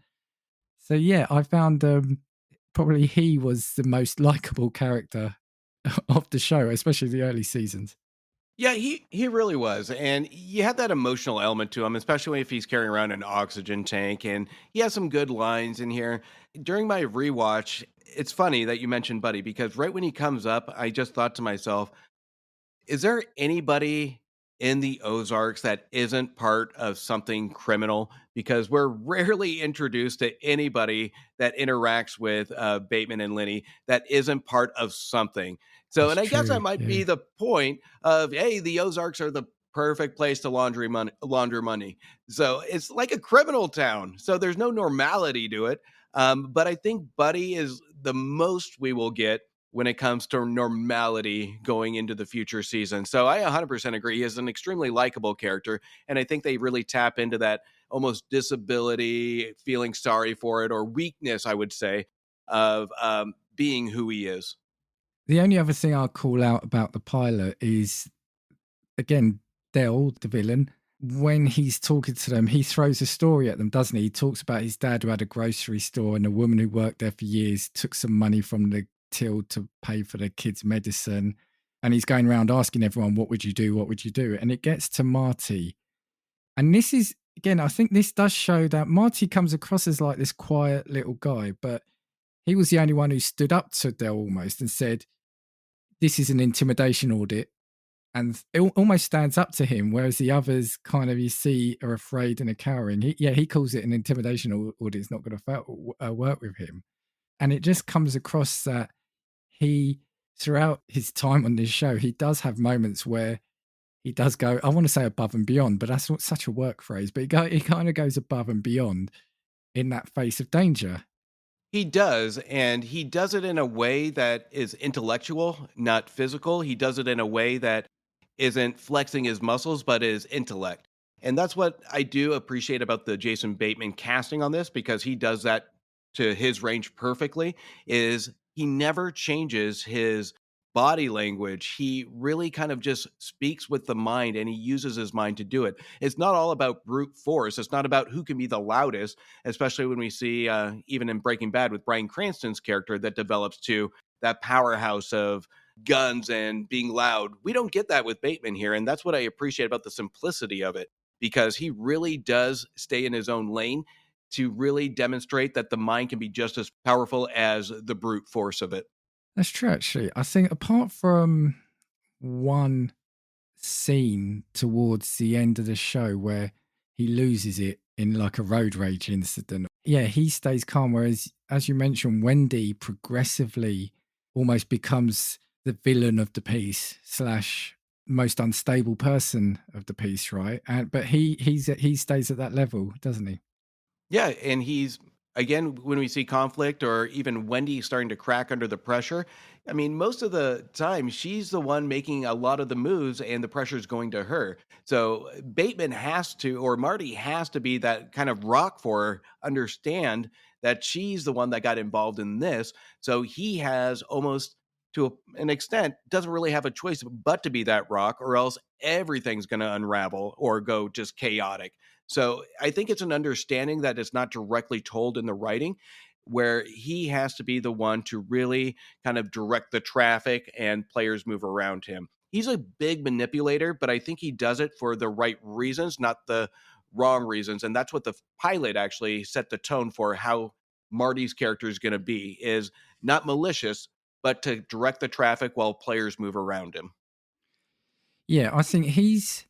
Speaker 2: So yeah, I found probably he was the most likable character of the show, especially the early seasons.
Speaker 1: Yeah, he really was. And you had that emotional element to him, especially if he's carrying around an oxygen tank. And he has some good lines in here. During my rewatch, it's funny that you mentioned Buddy, because right when he comes up, I just thought to myself, is there anybody in the Ozarks that isn't part of something criminal? Because we're rarely introduced to anybody that interacts with Bateman and Linney that isn't part of something. So,
Speaker 2: That's
Speaker 1: and I guess
Speaker 2: true.
Speaker 1: that might
Speaker 2: Yeah.
Speaker 1: be the point of, hey, the Ozarks are the perfect place to launder money. So it's like a criminal town. So there's no normality to it. But I think Buddy is the most we will get when it comes to normality going into the future season. So I 100% agree. He is an extremely likable character. And I think they really tap into that almost disability, feeling sorry for it, or weakness, I would say, of being who he is.
Speaker 2: The only other thing I'll call out about the pilot is, again, Del, the villain, when he's talking to them, he throws a story at them, doesn't he? He talks about his dad who had a grocery store, and a woman who worked there for years took some money from the till to pay for the kids' medicine. And he's going around asking everyone, what would you do? What would you do? And it gets to Marty. And this is, again, I think this does show that Marty comes across as like this quiet little guy, but he was the only one who stood up to Del almost and said, this is an intimidation audit. And it almost stands up to him, whereas the others kind of, you see, are afraid and are cowering. He calls it an intimidation audit. It's not going to work with him. And it just comes across that he, throughout his time on this show, he does have moments where he does go, I want to say above and beyond, but that's not such a work phrase, but he kind of goes above and beyond in that face of danger.
Speaker 1: He does, and he does it in a way that is intellectual, not physical. He does it in a way that isn't flexing his muscles, but is intellect. And that's what I do appreciate about the Jason Bateman casting on this, because he does that to his range perfectly, is he never changes his body language. He really kind of just speaks with the mind, and he uses his mind to do it. It's not all about brute force. It's not about who can be the loudest, especially when we see, even in Breaking Bad with Bryan Cranston's character, that develops to that powerhouse of guns and being loud. We don't get that with Bateman here. And that's what I appreciate about the simplicity of it, because he really does stay in his own lane to really demonstrate that the mind can be just as powerful as the brute force of it.
Speaker 2: That's true, actually. I think apart from one scene towards the end of the show where he loses it in like a road rage incident, yeah, he stays calm. Whereas, as you mentioned, Wendy progressively almost becomes the villain of the piece / most unstable person of the piece, right? But he stays at that level, doesn't he?
Speaker 1: Yeah, and he's, again, when we see conflict or even Wendy starting to crack under the pressure, I mean, most of the time she's the one making a lot of the moves and the pressure's going to her. So Bateman has to, or Marty has to be that kind of rock for her, understand that she's the one that got involved in this. So he has almost, to an extent, doesn't really have a choice but to be that rock, or else everything's going to unravel or go just chaotic. So I think it's an understanding that it's not directly told in the writing, where he has to be the one to really kind of direct the traffic and players move around him. He's a big manipulator, but I think he does it for the right reasons, not the wrong reasons. And that's what the pilot actually set the tone for how Marty's character is going to be, is not malicious, but to direct the traffic while players move around him.
Speaker 2: Yeah, I think he's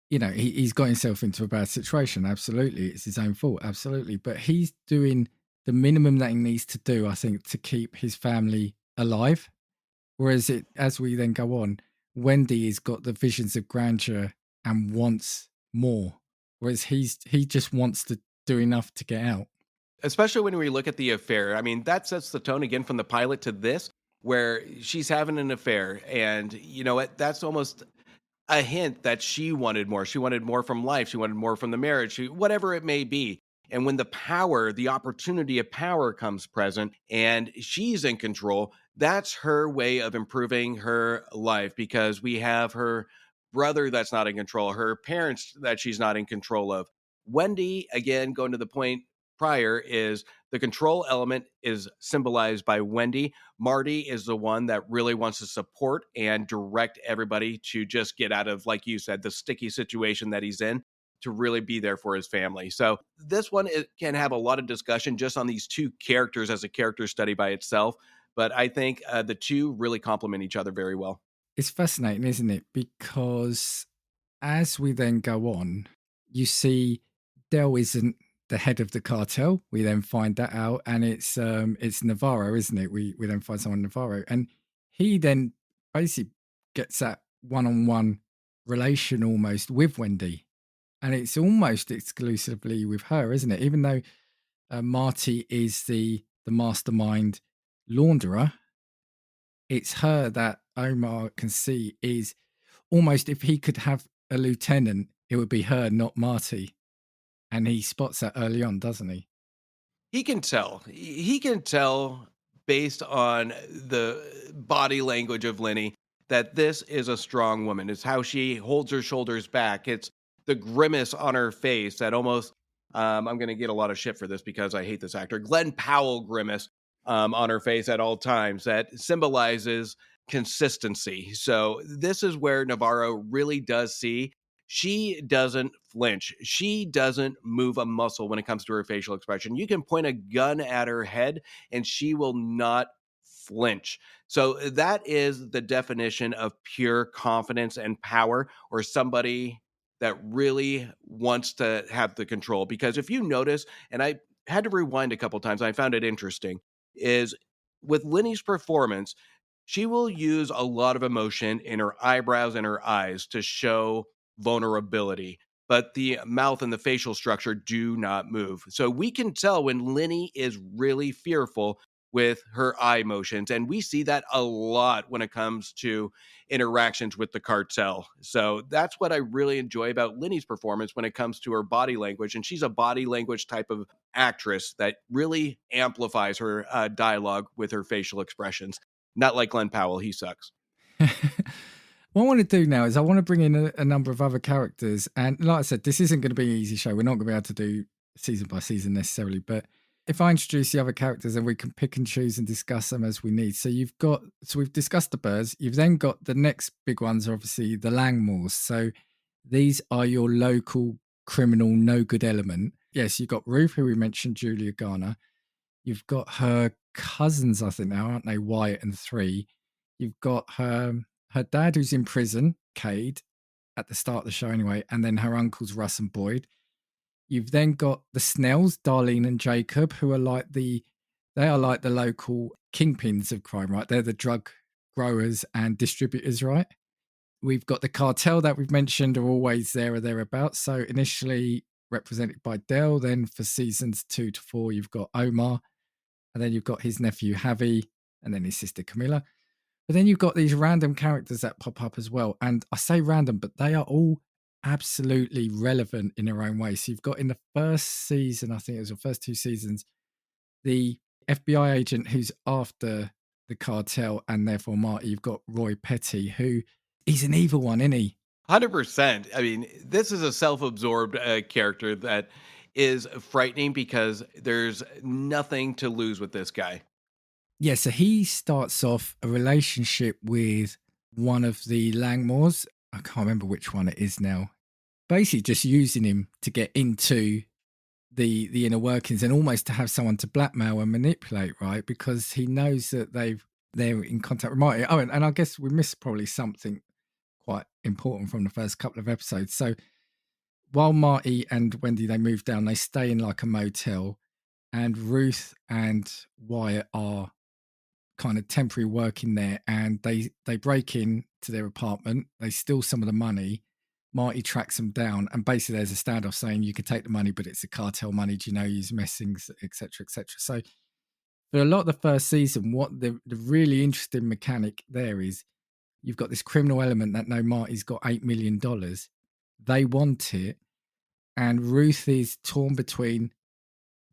Speaker 2: he's got himself into a bad situation. Absolutely. It's his own fault. Absolutely. But he's doing the minimum that he needs to do, I think, to keep his family alive. Whereas as we then go on, Wendy has got the visions of grandeur and wants more. Whereas he just wants to do enough to get out.
Speaker 1: Especially when we look at the affair. I mean, that sets the tone again from the pilot to this, where she's having an affair. And you know what? That's almost a hint that she wanted more. She wanted more from life. She wanted more from the marriage, whatever it may be. And when the opportunity of power comes present and she's in control, that's her way of improving her life, because we have her brother that's not in control, her parents that she's not in control of. Wendy, again, going to the point prior, is the control element is symbolized by Wendy. Marty is the one that really wants to support and direct everybody to just get out of, like you said, the sticky situation that he's in, to really be there for his family. So this one, it can have a lot of discussion just on these two characters as a character study by itself. But I think the two really complement each other very well.
Speaker 2: It's fascinating, isn't it? Because as we then go on, you see Del isn't the head of the cartel. We then find that out, and it's Navarro, isn't it? We then find someone Navarro, and he then basically gets that one-on-one relation almost with Wendy, and it's almost exclusively with her, isn't it? Even though Marty is the mastermind launderer, it's her that Omar can see is almost, if he could have a lieutenant, it would be her, not Marty. And he spots that early on, doesn't he?
Speaker 1: He can tell. He can tell based on the body language of Linney that this is a strong woman. It's how she holds her shoulders back. It's the grimace on her face that almost, I'm going to get a lot of shit for this because I hate this actor, Glenn Powell grimace on her face at all times that symbolizes consistency. So this is where Navarro really does see. She doesn't flinch. She doesn't move a muscle when it comes to her facial expression. You can point a gun at her head and she will not flinch. So that is the definition of pure confidence and power, or somebody that really wants to have the control. Because if you notice, and I had to rewind a couple times, I found it interesting, is with Linney's performance, she will use a lot of emotion in her eyebrows and her eyes to show vulnerability, but the mouth and the facial structure do not move. So we can tell when Linney is really fearful with her eye motions, and we see that a lot when it comes to interactions with the cartel. So that's what I really enjoy about Linney's performance when it comes to her body language, and she's a body language type of actress that really amplifies her dialogue with her facial expressions. Not like Glenn Powell, he sucks.
Speaker 2: What I want to do now is I want to bring in a number of other characters. And like I said, this isn't going to be an easy show. We're not going to be able to do season by season necessarily. But if I introduce the other characters, then we can pick and choose and discuss them as we need. So we've discussed the birds. You've then got the next big ones are obviously the Langmores. So these are your local criminal no good element. Yes, you've got Ruth, who we mentioned, Julia Garner. You've got her cousins, I think now, aren't they? Wyatt and Three. You've got her dad, who's in prison, Cade, at the start of the show anyway, and then her uncles, Russ and Boyd. You've then got the Snells, Darlene and Jacob, who are like the local kingpins of crime, right? They're the drug growers and distributors, right? We've got the cartel that we've mentioned are always there or thereabouts. So initially represented by Del, then for seasons 2 to 4, you've got Omar, and then you've got his nephew Javi, and then his sister Camilla. But then you've got these random characters that pop up as well. And I say random, but they are all absolutely relevant in their own way. So you've got in the first season, I think it was the first 2 seasons, the FBI agent who's after the cartel and therefore Marty. You've got Roy Petty, who he's an evil one, isn't he?
Speaker 1: 100%. I mean, this is a self-absorbed character that is frightening because there's nothing to lose with this guy.
Speaker 2: Yeah, so he starts off a relationship with one of the Langmores. I can't remember which one it is now. basically just using him to get into the inner workings and almost to have someone to blackmail and manipulate, right? Because he knows that they're in contact with Marty. Oh, and I guess we missed probably something quite important from the first couple of episodes. So while Marty and Wendy, they move down, they stay in like a motel, and Ruth and Wyatt are kind of temporary working there, and they break in to their apartment, they steal some of the money. Marty tracks them down, and basically there's a standoff saying you can take the money, but it's a cartel money, do you know, he's messing, etc., etc. So for a lot of the first season, what the really interesting mechanic there is, you've got this criminal element that no, Marty's got $8 million, they want it, and Ruth is torn between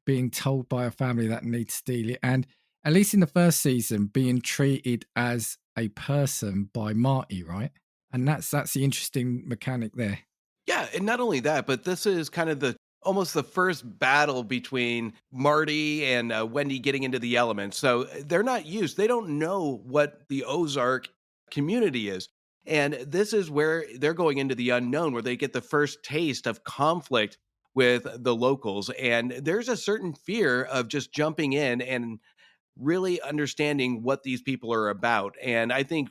Speaker 2: being told by a family that needs to steal it, and at least in the first season, being treated as a person by Marty, right? And that's the interesting mechanic there.
Speaker 1: Yeah, and not only that, but this is kind of almost the first battle between Marty and Wendy getting into the elements. So they're not used; they don't know what the Ozark community is, and this is where they're going into the unknown, where they get the first taste of conflict with the locals, and there's a certain fear of just jumping in and really understanding what these people are about. And I think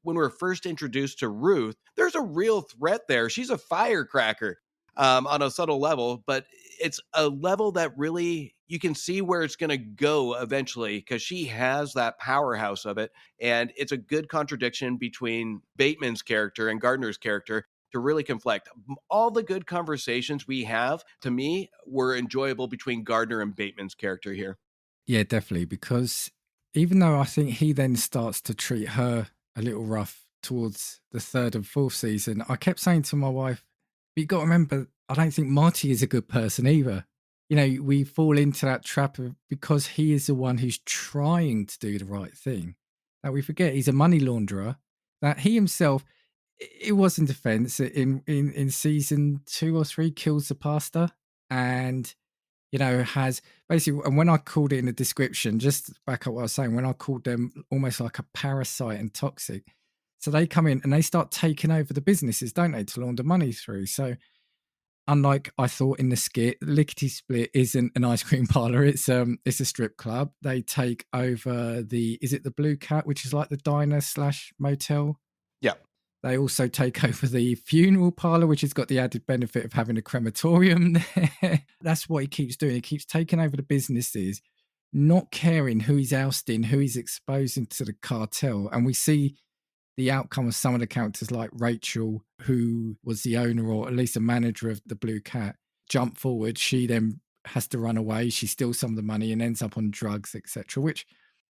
Speaker 1: when we're first introduced to Ruth, there's a real threat there. She's a firecracker on a subtle level, but it's a level that really you can see where it's going to go eventually, because she has that powerhouse of it. And it's a good contradiction between Bateman's character and Gardner's character to really conflict. All the good conversations we have, to me, were enjoyable between Gardner and Bateman's character here.
Speaker 2: Yeah, definitely. Because even though I think he then starts to treat her a little rough towards the third and fourth season, I kept saying to my wife, but you got to remember, I don't think Marty is a good person either. You know, we fall into that trap of, because he is the one who's trying to do the right thing, that we forget he's a money launderer, that he himself, it was in defense in season 2 or 3, kills the pastor, and you know, has basically, and when I called it in the description, just back up what I was saying, when I called them almost like a parasite and toxic. So they come in and they start taking over the businesses, don't they, to launder money through. So unlike I thought in the skit, Lickety Split isn't an ice cream parlor, it's a strip club. They take over is it the Blue Cat, which is like the diner / motel?
Speaker 1: Yeah.
Speaker 2: They also take over the funeral parlor, which has got the added benefit of having a crematorium there. That's what he keeps doing. He keeps taking over the businesses, not caring who he's ousting, who he's exposing to the cartel. And we see the outcome of some of the characters like Rachel, who was the owner or at least a manager of the Blue Cat, jump forward. She then has to run away. She steals some of the money and ends up on drugs, etc. Which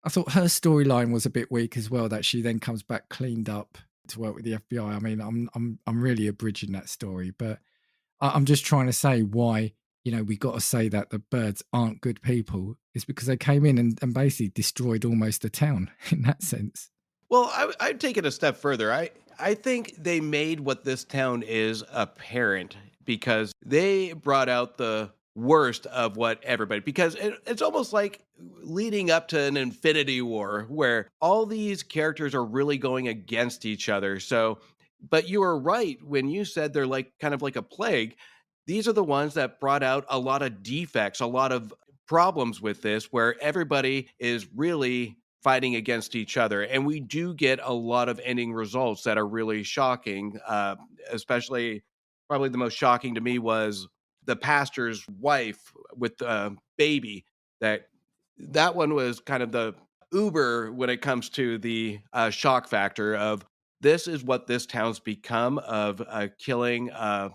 Speaker 2: I thought her storyline was a bit weak as well, that she then comes back cleaned up to work with the FBI. I mean, I'm really abridging that story, but I'm just trying to say why, you know, we got to say that the birds aren't good people is because they came in and basically destroyed almost the town in that sense.
Speaker 1: Well, I'd take it a step further. I think they made what this town is apparent because they brought out the worst of what everybody, because it's almost like leading up to an Infinity War where all these characters are really going against each other. So, but you were right when you said they're like kind of like a plague. These are the ones that brought out a lot of defects, a lot of problems with this, where everybody is really fighting against each other. And we do get a lot of ending results that are really shocking, especially probably the most shocking to me was the pastor's wife with the baby. That one was kind of the uber when it comes to the shock factor of this is what this town's become, of killing a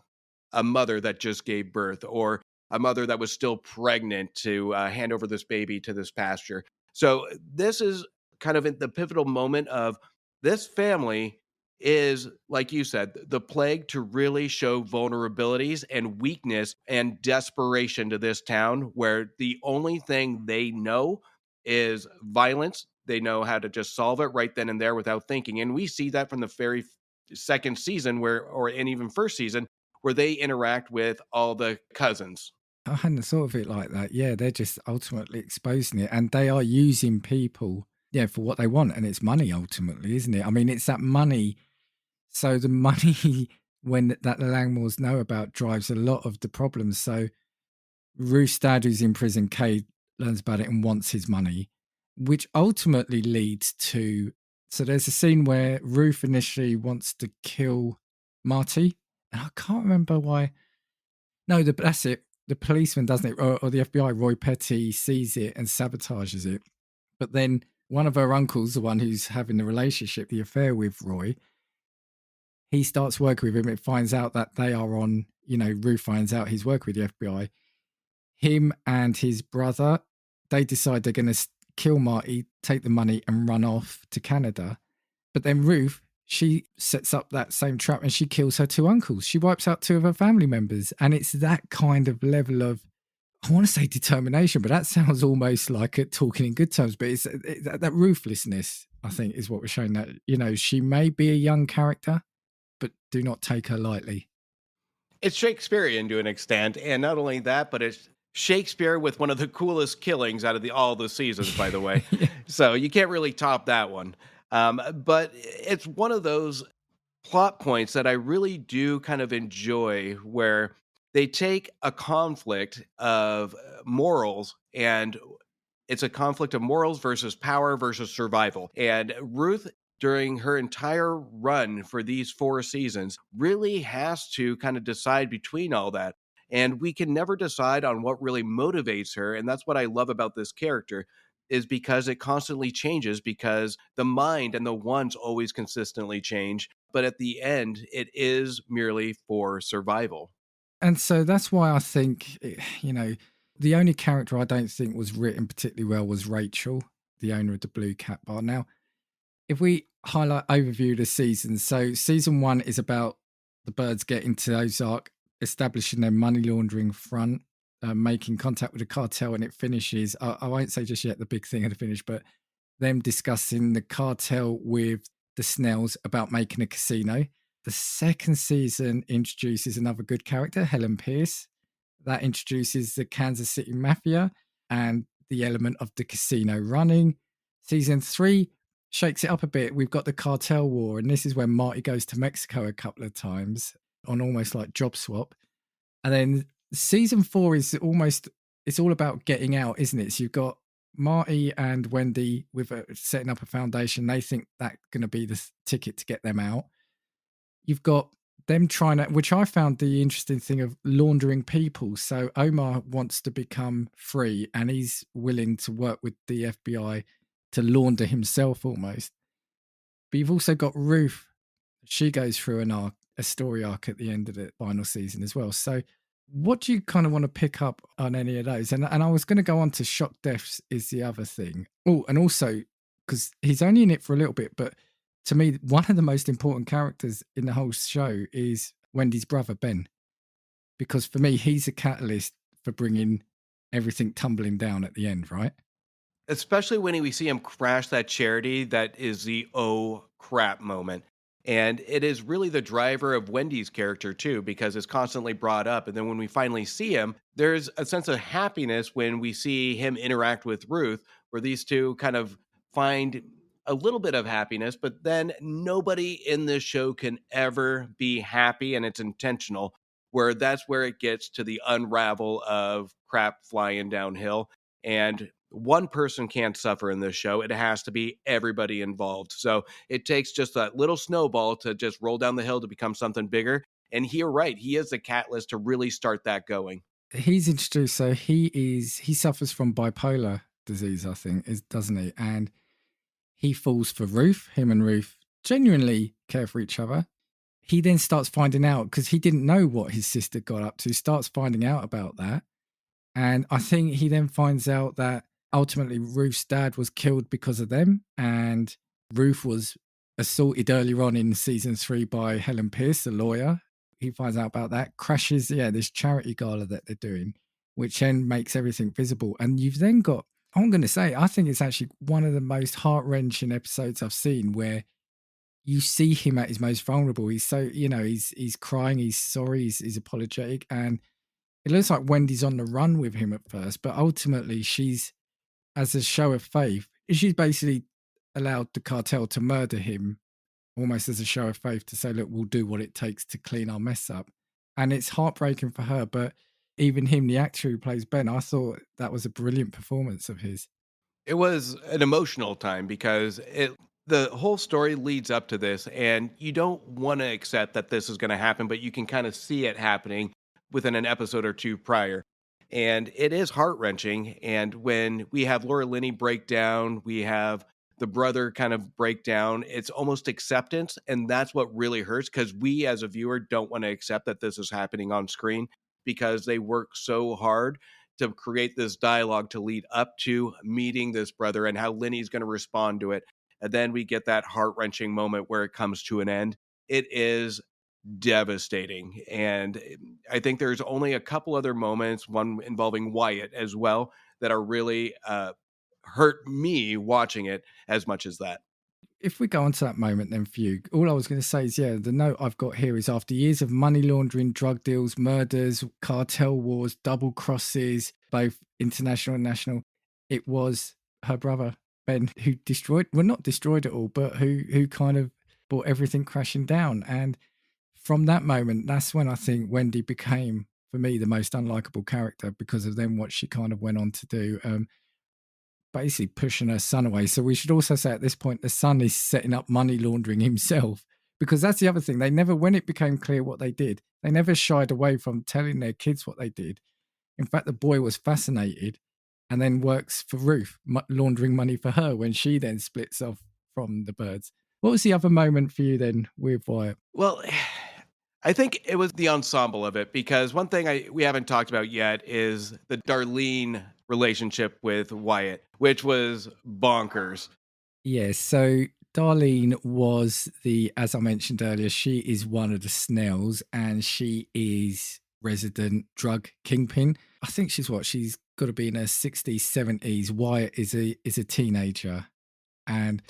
Speaker 1: mother that just gave birth, or a mother that was still pregnant to hand over this baby to this pastor. So this is kind of in the pivotal moment of this family is, like you said, the plague to really show vulnerabilities and weakness and desperation to this town, where the only thing they know is violence. They know how to just solve it right then and there without thinking. And we see that from the very second season and even first season, where they interact with all the cousins.
Speaker 2: I hadn't thought of it like that. Yeah, they're just ultimately exposing it, and they are using people, for what they want, and it's money ultimately, isn't it? I mean, it's that money. So the money when that the Langmores know about drives a lot of the problems. So Ruth's dad, who's in prison, Kay, learns about it and wants his money, which ultimately leads to... So there's a scene where Ruth initially wants to kill Marty, and I can't remember why. No, that's it. The policeman, doesn't it? Or the FBI, Roy Petty, sees it and sabotages it. But then one of her uncles, the one who's having the relationship, the affair with Roy, he starts working with him. It finds out that they are on, Ruth finds out he's working with the FBI. Him and his brother, they decide they're going to kill Marty, take the money and run off to Canada. But then Ruth, she sets up that same trap and she kills her two uncles. She wipes out two of her family members. And it's that kind of level of, I want to say determination, but that sounds almost like it talking in good terms. But it's that ruthlessness, I think, is what we're showing, that, she may be a young character, but do not take her lightly.
Speaker 1: It's Shakespearean to an extent. And not only that, but it's Shakespeare with one of the coolest killings out of all the seasons, by the way.
Speaker 2: Yeah.
Speaker 1: So you can't really top that one. But it's one of those plot points that I really do kind of enjoy, where they take a conflict of morals, and it's a conflict of morals versus power versus survival. And Ruth, during her entire run for these 4 seasons, really has to kind of decide between all that. And we can never decide on what really motivates her. And that's what I love about this character, is because it constantly changes, because the mind and the wants always consistently change. But at the end, it is merely for survival.
Speaker 2: And so that's why I think, the only character I don't think was written particularly well was Rachel, the owner of the Blue Cat Bar. Now, if we overview the seasons, so season 1 is about the birds getting to Ozark, establishing their money laundering front, making contact with the cartel, and it finishes, I won't say just yet the big thing at the finish, but them discussing the cartel with the Snells about making a casino. The second season introduces another good character, Helen Pierce. That introduces the Kansas City Mafia and the element of the casino running. Season 3 shakes it up a bit. We've got the cartel war, and this is when Marty goes to Mexico a couple of times on almost like job swap. And then season 4 is it's all about getting out, isn't it? So you've got Marty and Wendy with setting up a foundation. They think that's going to be the ticket to get them out. You've got them trying to, which I found the interesting thing of laundering people. So Omar wants to become free, and he's willing to work with the FBI to launder himself almost. But you've also got Ruth. She goes through a story arc at the end of the final season as well. So what do you kind of want to pick up on any of those? And I was going to go on to shock deaths is the other thing. Oh, and also, because he's only in it for a little bit, but to me, one of the most important characters in the whole show is Wendy's brother, Ben. Because for me, he's a catalyst for bringing everything tumbling down at the end, right?
Speaker 1: Especially when we see him crash that charity, that is the oh crap moment. And it is really the driver of Wendy's character too, because it's constantly brought up. And then when we finally see him, there's a sense of happiness when we see him interact with Ruth, where these two kind of find a little bit of happiness, but then nobody in this show can ever be happy, and it's intentional, where that's where it gets to the unravel of crap flying downhill. And one person can't suffer in this show. It has to be everybody involved. So it takes just that little snowball to just roll down the hill to become something bigger. And you're right, he is the catalyst to really start that going.
Speaker 2: He's introduced, so he suffers from bipolar disease, I think, doesn't he? And he falls for Ruth. Him and Ruth genuinely care for each other. He then starts finding out, because he didn't know what his sister got up to, starts finding out about that. And I think he then finds out that ultimately Ruth's dad was killed because of them. And Ruth was assaulted earlier on in season 3 by Helen Pierce, the lawyer. He finds out about that, crashes, this charity gala that they're doing, which then makes everything visible. And you've then got, I'm going to say, I think it's actually one of the most heart-wrenching episodes I've seen, where you see him at his most vulnerable. He's so, he's crying, he's sorry, he's apologetic. And it looks like Wendy's on the run with him at first, but ultimately she's, as a show of faith, she's basically allowed the cartel to murder him almost as a show of faith to say, look, we'll do what it takes to clean our mess up. And it's heartbreaking for her, but even him, the actor who plays Ben, I thought that was a brilliant performance of his.
Speaker 1: It was an emotional time because the whole story leads up to this, and you don't want to accept that this is going to happen, but you can kind of see it happening within an episode or two prior. And it is heart wrenching. And when we have Laura Linney break down, we have the brother kind of break down, it's almost acceptance. And that's what really hurts, because we as a viewer don't want to accept that this is happening on screen, because they work so hard to create this dialogue to lead up to meeting this brother and how Linney's going to respond to it. And then we get that heart wrenching moment where it comes to an end. It is devastating. And I think there's only a couple other moments, one involving Wyatt as well, that are really hurt me watching it as much as that.
Speaker 2: If we go on to that moment then, Fugue, all I was going to say is, the note I've got here is, after years of money laundering, drug deals, murders, cartel wars, double crosses, both international and national, it was her brother, Ben, who not destroyed it all, but who kind of brought everything crashing down. And from that moment, that's when I think Wendy became, for me, the most unlikable character, because of then what she kind of went on to do. Basically pushing her son away. So we should also say at this point, the son is setting up money laundering himself, because that's the other thing. They never, when it became clear what they did, they never shied away from telling their kids what they did. In fact, the boy was fascinated and then works for Ruth, laundering money for her when she then splits off from the birds. What was the other moment for you then with Wyatt?
Speaker 1: Well, I think it was the ensemble of it, because one thing we haven't talked about yet is the Darlene relationship with Wyatt, which was bonkers.
Speaker 2: Yeah, so Darlene was as I mentioned earlier, she is one of the Snells, and she is resident drug kingpin. I think she's got to be in her 60s, 70s. Wyatt is a teenager, and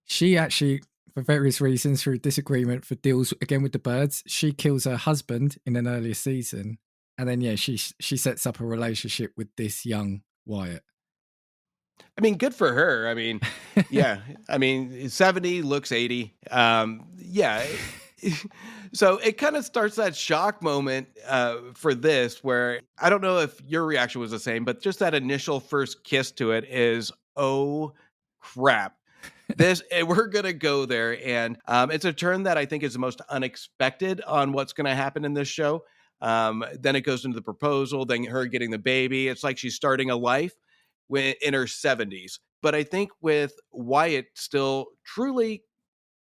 Speaker 2: she actually, for various reasons, through disagreement for deals again with the birds, she kills her husband in an earlier season, and then she sets up a relationship with this young Wyatt.
Speaker 1: I mean, good for her. I mean, yeah. I mean, 70 looks 80. Yeah. So it kind of starts that shock moment for this, where I don't know if your reaction was the same, but just that initial first kiss to it is, oh crap. We're gonna go there, and it's a turn that I think is the most unexpected on what's gonna happen in this show. Then it goes into the proposal, then her getting the baby. It's like she's starting a life in her 70s. But I think with Wyatt still truly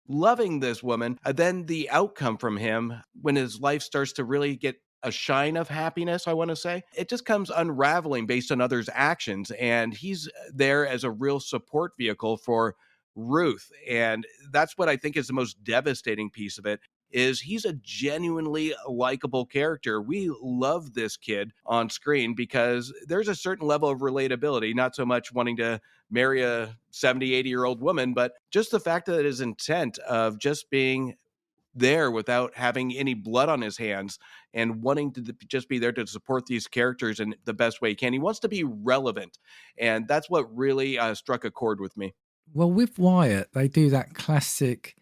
Speaker 1: loving this woman, then the outcome from him, when his life starts to really get a shine of happiness, I want to say, it just comes unraveling based on others' actions. And he's there as a real support vehicle for Ruth. And that's what I think is the most devastating piece of it, is he's a genuinely likable character. We love this kid on screen because there's a certain level of relatability, not so much wanting to marry a 70, 80-year-old woman, but just the fact that his intent of just being there without having any blood on his hands and wanting to just be there to support these characters in the best way he can. He wants to be relevant. And that's what really struck a chord with me.
Speaker 2: Well, with Wyatt, they do that classic.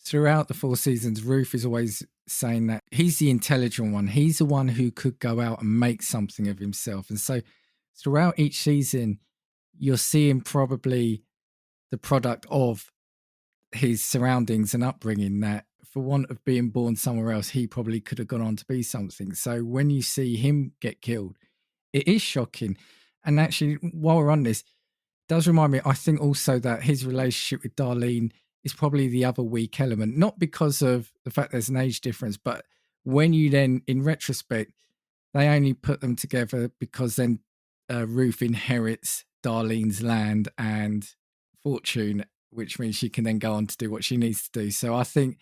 Speaker 2: Throughout the 4 seasons, Ruth is always saying that he's the intelligent one. He's the one who could go out and make something of himself. And so throughout each season, you're seeing probably the product of his surroundings and upbringing, that for want of being born somewhere else, he probably could have gone on to be something. So when you see him get killed, it is shocking. And actually, while we're on this, it does remind me, I think also that his relationship with Darlene is probably the other weak element, not because of the fact there's an age difference, but when you then, in retrospect, they only put them together because then Ruth inherits Darlene's land and fortune, which means she can then go on to do what she needs to do. So I think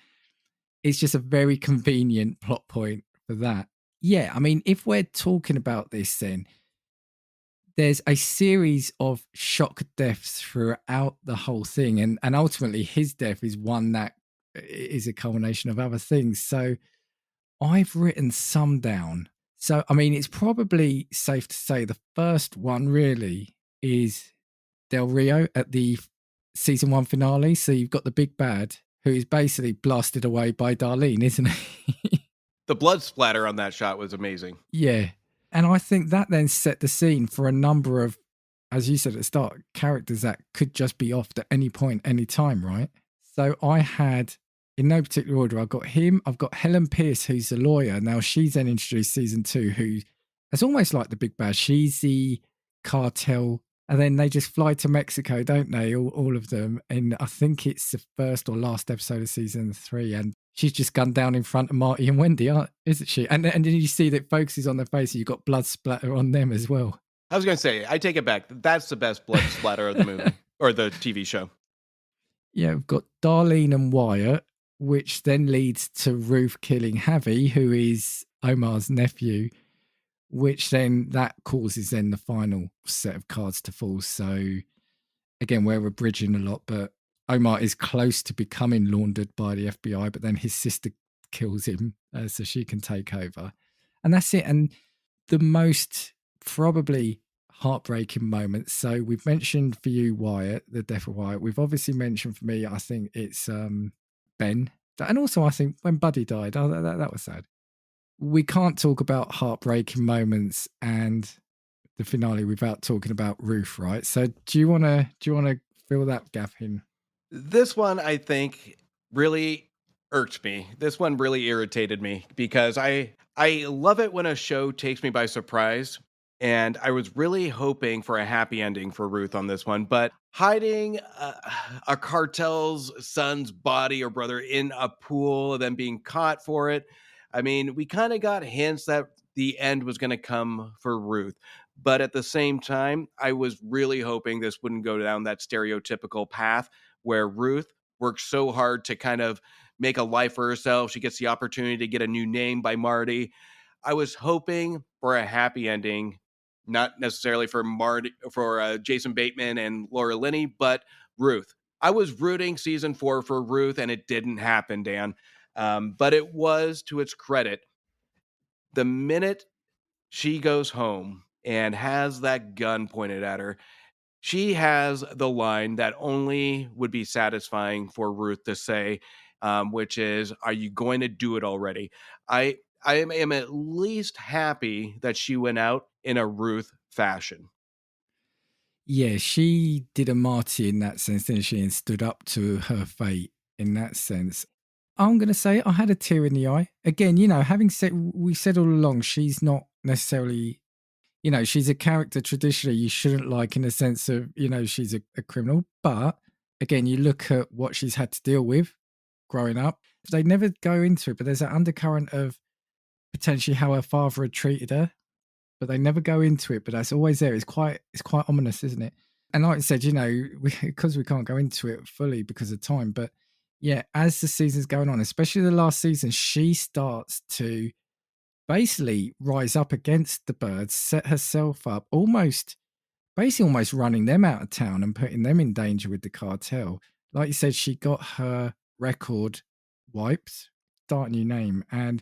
Speaker 2: it's just a very convenient plot point for that. Yeah, I mean, if we're talking about this, then there's a series of shock deaths throughout the whole thing. And ultimately his death is one that is a culmination of other things. So I've written some down. So, I mean, it's probably safe to say the first one really is Del Rio at the season 1 finale. So you've got the big bad who's basically blasted away by Darlene, isn't he?
Speaker 1: The blood splatter on that shot was amazing.
Speaker 2: Yeah. And I think that then set the scene for a number of, as you said at the start, characters that could just be offed at any point, any time, right? So I had, in no particular order, I've got him, I've got Helen Pierce, who's the lawyer. Now she's then introduced season 2, who is almost like the big bad. She's the cartel. And then they just fly to Mexico, don't they? All of them. And I think it's the first or last episode of season 3. And she's just gunned down in front of Marty and Wendy, isn't she? And then you see that focuses on their faces. You've got blood splatter on them as well.
Speaker 1: I was going to say, I take it back. That's the best blood splatter of the movie or the TV show.
Speaker 2: Yeah, we've got Darlene and Wyatt, which then leads to Ruth killing Javi, who is Omar's nephew, which then that causes then the final set of cards to fall. So again, we're abridging a lot, but Omar is close to becoming laundered by the FBI, but then his sister kills him so she can take over. And that's it. And the most probably heartbreaking moments. So we've mentioned for you, Wyatt, the death of Wyatt. We've obviously mentioned for me, I think it's Ben. And also I think when Buddy died, that was sad. We can't talk about heartbreaking moments and the finale without talking about Ruth, right? So do you want to fill that gap in?
Speaker 1: This one, I think, really irked me. This one really irritated me because I love it when a show takes me by surprise. And I was really hoping for a happy ending for Ruth on this one, but hiding a cartel's son's body or brother in a pool and then being caught for it. I mean, we kind of got hints that the end was going to come for Ruth. But at the same time, I was really hoping this wouldn't go down that stereotypical path where Ruth works so hard to kind of make a life for herself. She gets the opportunity to get a new name by Marty. I was hoping for a happy ending, not necessarily for Jason Bateman and Laura Linney, but Ruth. I was rooting season 4 for Ruth, and it didn't happen, Dan. But it was, to its credit, the minute she goes home and has that gun pointed at her, she has the line that only would be satisfying for Ruth to say, which is, "Are you going to do it already?" I am at least happy that she went out in a Ruth fashion.
Speaker 2: Yeah, she did a Marty in that sense, didn't she? And stood up to her fate in that sense. I'm going to say I had a tear in the eye. Again, we said all along, she's not necessarily, she's a character traditionally you shouldn't like in the sense of, she's a criminal. But again, you look at what she's had to deal with growing up. They never go into it, but there's an undercurrent of potentially how her father had treated her, but they never go into it. But that's always there. It's quite ominous, isn't it? And like I said, because we can't go into it fully because of time, but yeah, as the season's going on, especially the last season, she starts to basically rise up against the birds, set herself up, almost running them out of town and putting them in danger with the cartel. Like you said, she got her record wiped, start a new name, and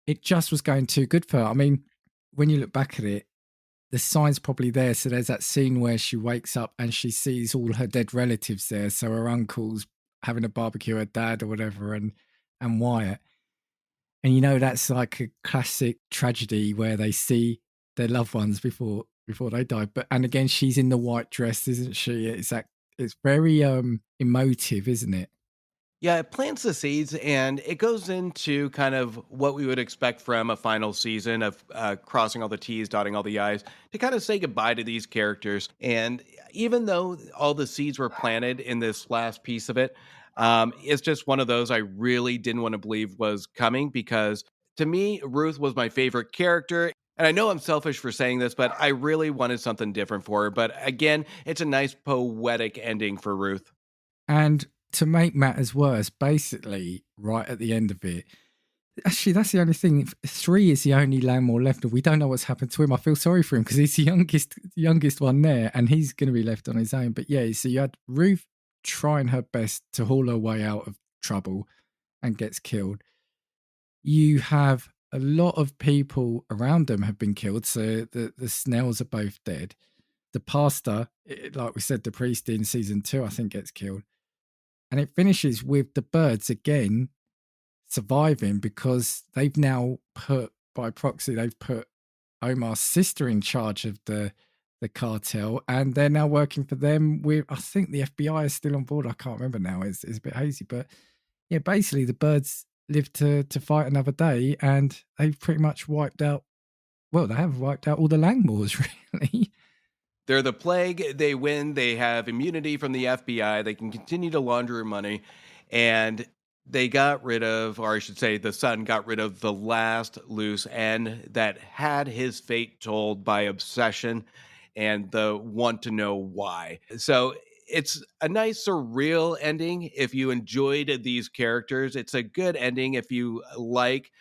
Speaker 2: it just was going too good for her. I mean, when you look back at it, the sign's probably there. So there's that scene where she wakes up and she sees all her dead relatives there. So her uncle's having a barbecue, her dad or whatever, and Wyatt. And that's like a classic tragedy where they see their loved ones before they die. And again, she's in the white dress, isn't she? It's very emotive, isn't it?
Speaker 1: Yeah, it plants the seeds, and it goes into kind of what we would expect from a final season of crossing all the T's, dotting all the I's, to kind of say goodbye to these characters. And even though all the seeds were planted in this last piece of it, it's just one of those I really didn't want to believe was coming, because to me, Ruth was my favorite character. And I know I'm selfish for saying this, but I really wanted something different for her. But again, it's a nice poetic ending for Ruth.
Speaker 2: And to make matters worse, basically, right at the end of it, actually, that's the only thing. 3 is the only landlord left, and we don't know what's happened to him. I feel sorry for him because he's the youngest one there, and he's going to be left on his own. But yeah, so you had Ruth trying her best to haul her way out of trouble and gets killed. You have a lot of people around them have been killed, so the Snells are both dead. The pastor, like we said, the priest in season 2, I think, gets killed. And it finishes with the birds again surviving because they've now put, by proxy, they've put Omar's sister in charge of the cartel, and they're now working for them with, I think the FBI is still on board. I can't remember now. It's a bit hazy, but yeah, basically the birds live to fight another day, and they've pretty much wiped out, well, they have wiped out all the Langmores, really.
Speaker 1: They're the plague. They win. They have immunity from the FBI. They can continue to launder money. And they got rid of, or I should say, the son got rid of the last loose end that had his fate told by obsession and the want to know why. So it's a nice surreal ending if you enjoyed these characters. It's a good ending if you like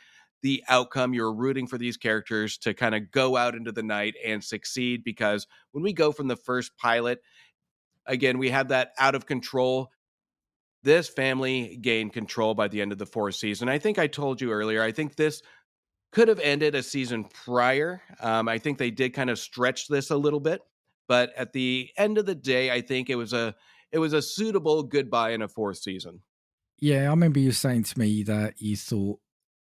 Speaker 1: the outcome. You're rooting for these characters to kind of go out into the night and succeed, because when we go from the first pilot, again, we have that out of control. This family gained control by the end of the fourth season. I think I told you earlier, I think this could have ended a season prior. I think they did kind of stretch this a little bit, but at the end of the day, I think it was a suitable goodbye in a fourth season.
Speaker 2: Yeah, I remember you saying to me that you thought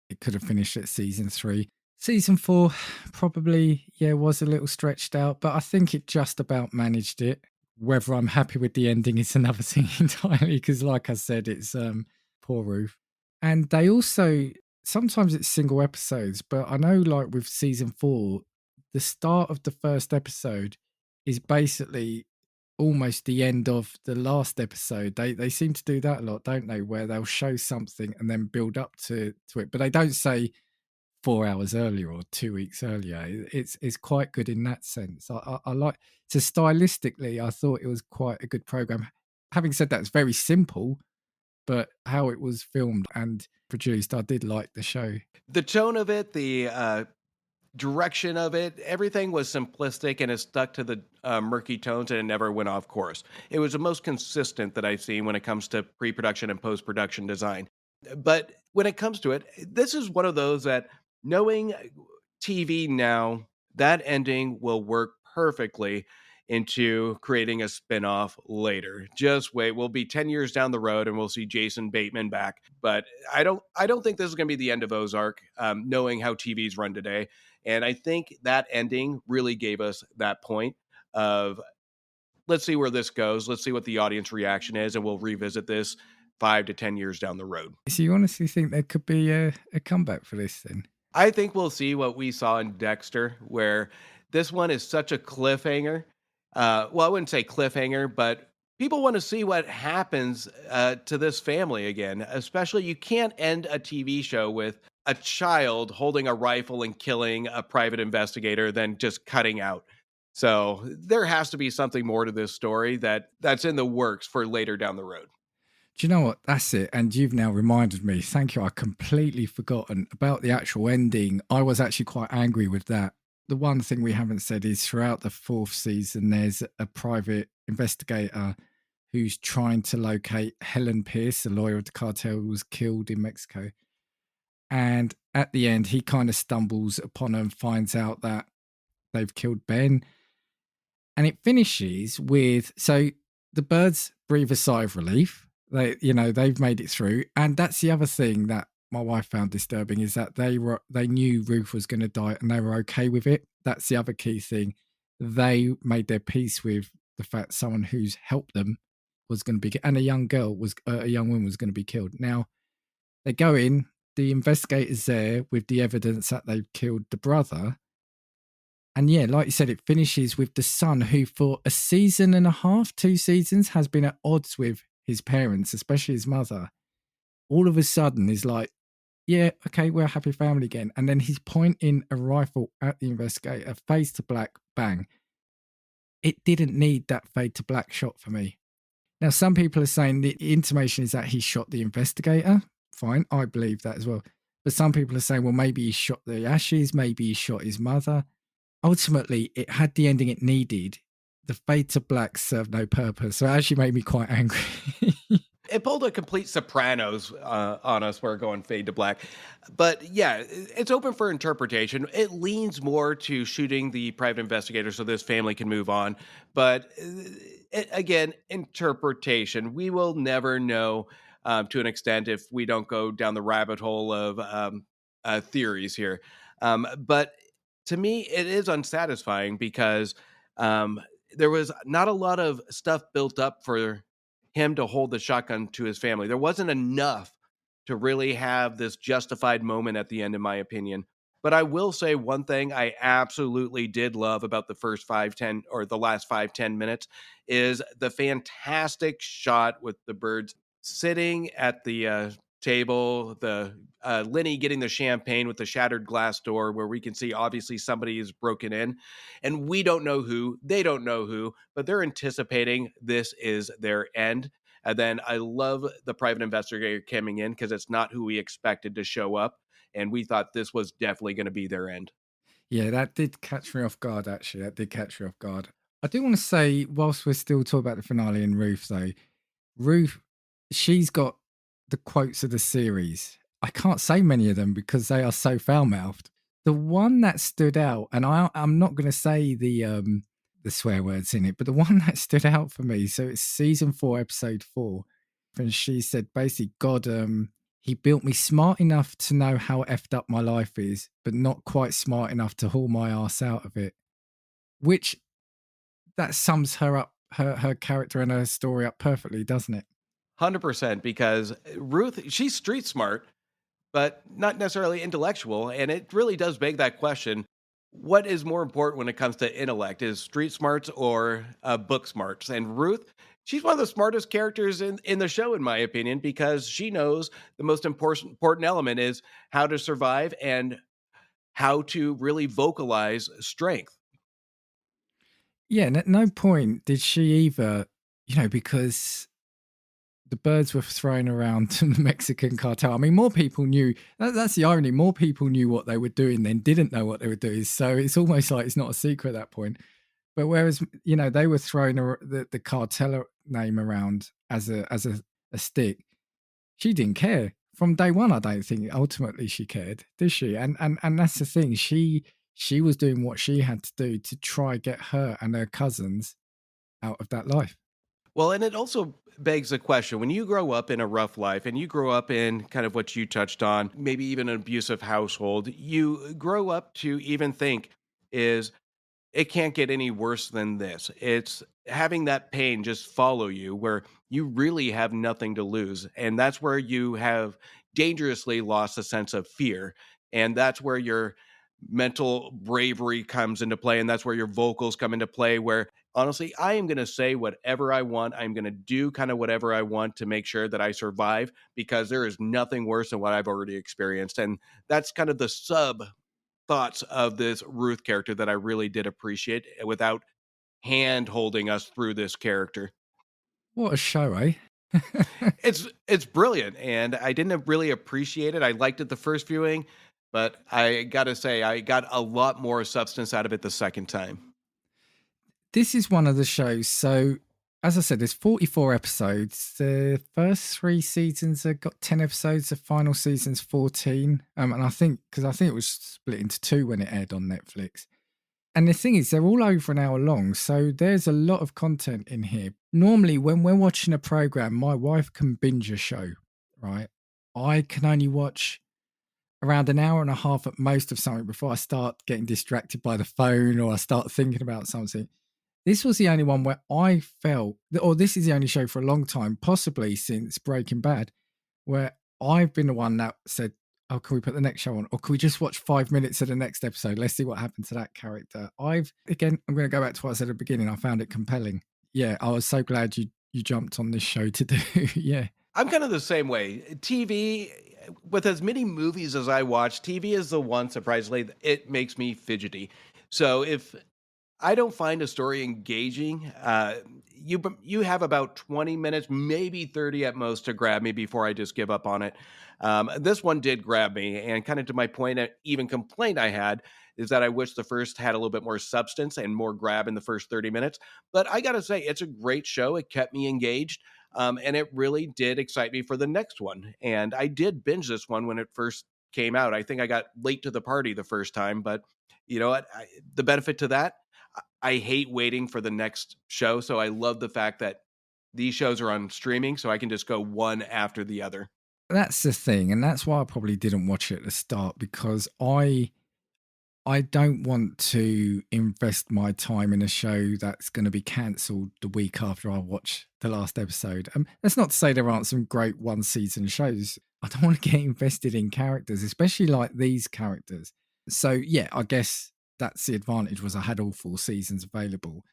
Speaker 2: it could have finished at season 3. Season 4 probably, yeah, was a little stretched out, but I think it just about managed it. Whether I'm happy with the ending is another thing entirely, because like I said, it's poor Ruth. And they also, sometimes it's single episodes, but I know like with season 4, the start of the first episode is basically almost the end of the last episode. They seem to do that a lot, don't they? Where they'll show something and then build up to it, but they don't say 4 hours earlier or 2 weeks earlier. It's quite good in that sense. I like, so stylistically, I thought it was quite a good program. Having said that, it's very simple, but how it was filmed and produced, I did like the show.
Speaker 1: The tone of it, the direction of it, everything was simplistic, and it stuck to the murky tones, and it never went off course. It was the most consistent that I've seen when it comes to pre-production and post-production design. But when it comes to it, this is one of those that, knowing TV now, that ending will work perfectly into creating a spin-off later. Just wait, we'll be 10 years down the road and we'll see Jason Bateman back. But I don't think this is going to be the end of Ozark, knowing how TV's run today. And I think that ending really gave us that point of, let's see where this goes. Let's see what the audience reaction is, and we'll revisit this 5 to 10 years down the road.
Speaker 2: So you honestly think there could be a comeback for this then?
Speaker 1: I think we'll see what we saw in Dexter, where this one is such a cliffhanger. Well, I wouldn't say cliffhanger, but people want to see what happens to this family again. Especially, you can't end a TV show with a child holding a rifle and killing a private investigator, then just cutting out. So there has to be something more to this story that's in the works for later down the road.
Speaker 2: Do you know what? That's it. And you've now reminded me. Thank you. I completely forgotten about the actual ending. I was actually quite angry with that. The one thing we haven't said is throughout the fourth season, there's a private investigator who's trying to locate Helen Pierce, the lawyer of the cartel who was killed in Mexico. And at the end, he kind of stumbles upon her and finds out that they've killed Ben. And it finishes with, so the birds breathe a sigh of relief. They've made it through. And that's the other thing that my wife found disturbing, is that they knew Ruth was going to die and they were okay with it. That's the other key thing. They made their peace with the fact someone who's helped them was going to be, and a young woman was going to be killed. Now they go in, the investigators there with the evidence that they've killed the brother. And yeah, like you said, it finishes with the son who for a season and a half, 2 seasons, has been at odds with his parents, especially his mother. All of a sudden is like, yeah, okay, we're a happy family again. And then he's pointing a rifle at the investigator, fade to black, bang. It didn't need that fade to black shot for me. Now, some people are saying the intimation is that he shot the investigator. Fine, I believe that as well. But some people are saying, well, maybe he shot the Ashes, maybe he shot his mother. Ultimately, it had the ending it needed. The fade to black served no purpose. So it actually made me quite angry.
Speaker 1: It pulled a complete Sopranos on us. We're going fade to black. But yeah, it's open for interpretation. It leans more to shooting the private investigator so this family can move on. But again, interpretation. We will never know to an extent if we don't go down the rabbit hole of theories here. But to me, it is unsatisfying because um, there was not a lot of stuff built up for him to hold the shotgun to his family. There wasn't enough to really have this justified moment at the end, in my opinion. But I will say one thing I absolutely did love about the first 5, 10, or the last 5, 10 minutes is the fantastic shot with the birds sitting at the table, the Linney getting the champagne with the shattered glass door, where we can see obviously somebody is broken in, and we don't know who, they don't know who, but they're anticipating this is their end. And then I love the private investigator coming in because it's not who we expected to show up. And we thought this was definitely going to be their end.
Speaker 2: Yeah, that did catch me off guard, actually. That did catch me off guard. I do want to say, whilst we're still talking about the finale and Ruth, though, Ruth, she's got the quotes of the series. I can't say many of them because they are so foul-mouthed. The one that stood out, and I'm not going to say the swear words in it, but the one that stood out for me, so it's season 4, episode 4, and she said basically, God, he built me smart enough to know how effed up my life is, but not quite smart enough to haul my ass out of it. Which, that sums her up, her character and her story up perfectly, doesn't it?
Speaker 1: 100%, because Ruth, she's street smart, but not necessarily intellectual. And it really does beg that question. What is more important when it comes to intellect? Is street smarts or book smarts? And Ruth, she's one of the smartest characters in the show, in my opinion, because she knows the most important element is how to survive and how to really vocalize strength.
Speaker 2: Yeah, and at no point did she either, because the birds were thrown around to the Mexican cartel. I mean, more people knew. That's the irony. More people knew what they were doing than didn't know what they were doing. So it's almost like it's not a secret at that point. But whereas, they were throwing the cartel name around as a stick, she didn't care. From day one, I don't think ultimately she cared, did she? And that's the thing. She was doing what she had to do to try get her and her cousins out of that life.
Speaker 1: Well, and it also begs the question, when you grow up in a rough life and you grow up in kind of what you touched on, maybe even an abusive household, you grow up to even think is it can't get any worse than this. It's having that pain just follow you where you really have nothing to lose. And that's where you have dangerously lost a sense of fear. And that's where your mental bravery comes into play. And that's where your vocals come into play, where honestly, I am going to say whatever I want. I'm going to do kind of whatever I want to make sure that I survive, because there is nothing worse than what I've already experienced. And that's kind of the sub thoughts of this Ruth character that I really did appreciate, without hand holding us through this character.
Speaker 2: What a show, eh?
Speaker 1: It's brilliant, and I didn't really appreciate it. I liked it the first viewing, but I gotta say I got a lot more substance out of it the second time.
Speaker 2: This is one of the shows. So, as I said, there's 44 episodes. The first 3 seasons have got 10 episodes. The final season's 14. And I think it was split into 2 when it aired on Netflix. And the thing is, they're all over an hour long. So there's a lot of content in here. Normally, when we're watching a program, my wife can binge a show, right? I can only watch around an hour and a half at most of something before I start getting distracted by the phone or I start thinking about something. This was the only one where I felt, or this is the only show for a long time, possibly since Breaking Bad, where I've been the one that said, oh, can we put the next show on? Or can we just watch 5 minutes of the next episode? Let's see what happened to that character. I'm going to go back to what I said at the beginning. I found it compelling. Yeah, I was so glad you jumped on this show to do. Yeah.
Speaker 1: I'm kind of the same way. TV, with as many movies as I watch, TV is the one, surprisingly, it makes me fidgety. So if I don't find a story engaging, you have about 20 minutes, maybe 30 at most, to grab me before I just give up on it. This one did grab me, and kind of to my point, even complaint I had is that I wish the first had a little bit more substance and more grab in the first 30 minutes. But I got to say, it's a great show. It kept me engaged, and it really did excite me for the next one. And I did binge this one when it first came out. I think I got late to the party the first time, but you know what? The benefit to that, I hate waiting for the next show. So I love the fact that these shows are on streaming, so I can just go one after the other.
Speaker 2: That's the thing, and that's why I probably didn't watch it at the start, because I don't want to invest my time in a show that's going to be cancelled the week after I watch the last episode. That's not to say there aren't some great one-season shows. I don't want to get invested in characters, especially like these characters. So yeah, I guess that's the advantage, was I had all 4 seasons available.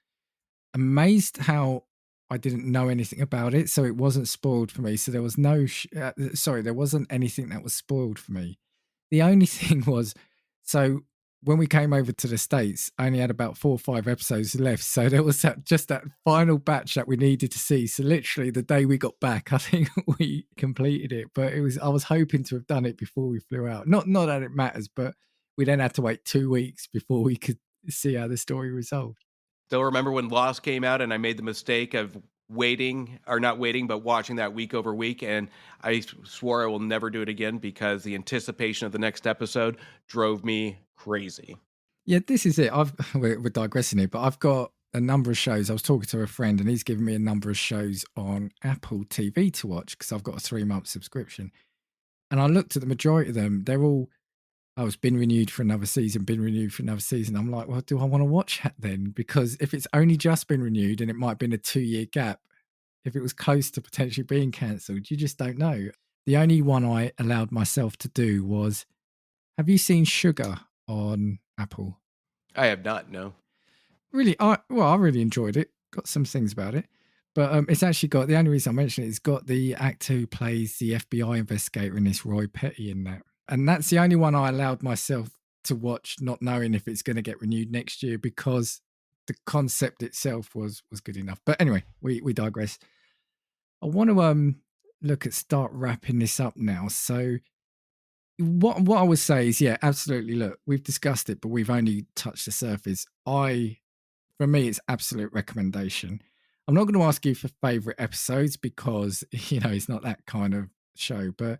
Speaker 2: Amazed how I didn't know anything about it, so it wasn't spoiled for me. So there was there wasn't anything that was spoiled for me. The only thing was, so when we came over to the States, I only had about 4 or 5 episodes left. So there was just that final batch that we needed to see. So literally the day we got back, I think we completed it. But I was hoping to have done it before we flew out. Not that it matters, but we then had to wait 2 weeks before we could see how the story resolved.
Speaker 1: Still remember when Lost came out and I made the mistake of not waiting, but watching that week over week. And I swore I will never do it again because the anticipation of the next episode drove me crazy.
Speaker 2: Yeah, this is it. We're digressing here, but I've got a number of shows. I was talking to a friend and he's given me a number of shows on Apple TV to watch because I've got a 3-month subscription. And I looked at the majority of them. They're all, it's been renewed for another season, been renewed for another season. I'm like, well, do I want to watch that then? Because if it's only just been renewed and it might have been a 2-year gap, if it was close to potentially being cancelled, you just don't know. The only one I allowed myself to do was, have you seen Sugar on Apple?
Speaker 1: I have not, no.
Speaker 2: Really, I really enjoyed it. Got some things about it. But it's actually got, the only reason I mention it is got the actor who plays the FBI investigator in this, Roy Petty, in that. And that's the only one I allowed myself to watch, not knowing if it's going to get renewed next year, because the concept itself was good enough. But anyway, we digress. I want to start wrapping this up now. So what I would say is, yeah, absolutely. Look, we've discussed it, but we've only touched the surface. For me, it's absolute recommendation. I'm not going to ask you for favorite episodes because, it's not that kind of show, but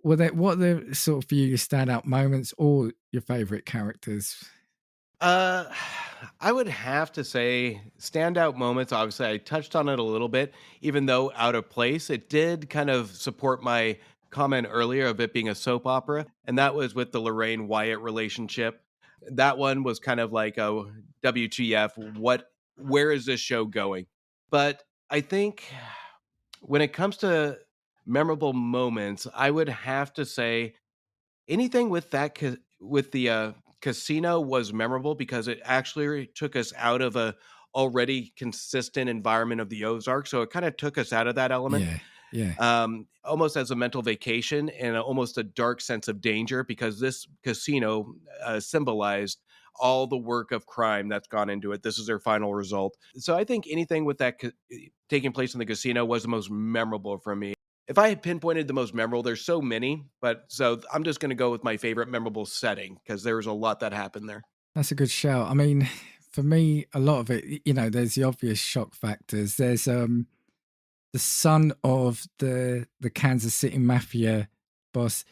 Speaker 2: what are the sort of for you your standout moments or your favorite characters?
Speaker 1: I would have to say standout moments. Obviously, I touched on it a little bit, even though out of place. It did kind of support my comment earlier of it being a soap opera, and that was with the Lorraine Wyatt relationship. That one was kind of like a WTF, where is this show going? But I think when it comes to memorable moments, I would have to say anything with the casino was memorable because it actually took us out of a already consistent environment of the Ozark. So it kind of took us out of that element.
Speaker 2: Yeah.
Speaker 1: Almost as a mental vacation and almost a dark sense of danger, because this casino symbolized all the work of crime that's gone into it. This is their final result. So I think anything with that taking place in the casino was the most memorable for me. If I had pinpointed the most memorable, there's so many, so I'm just going to go with my favorite memorable setting because there was a lot that happened there.
Speaker 2: That's a good shout. I mean, for me, a lot of it, there's the obvious shock factors. There's the son of the Kansas City Mafia boss.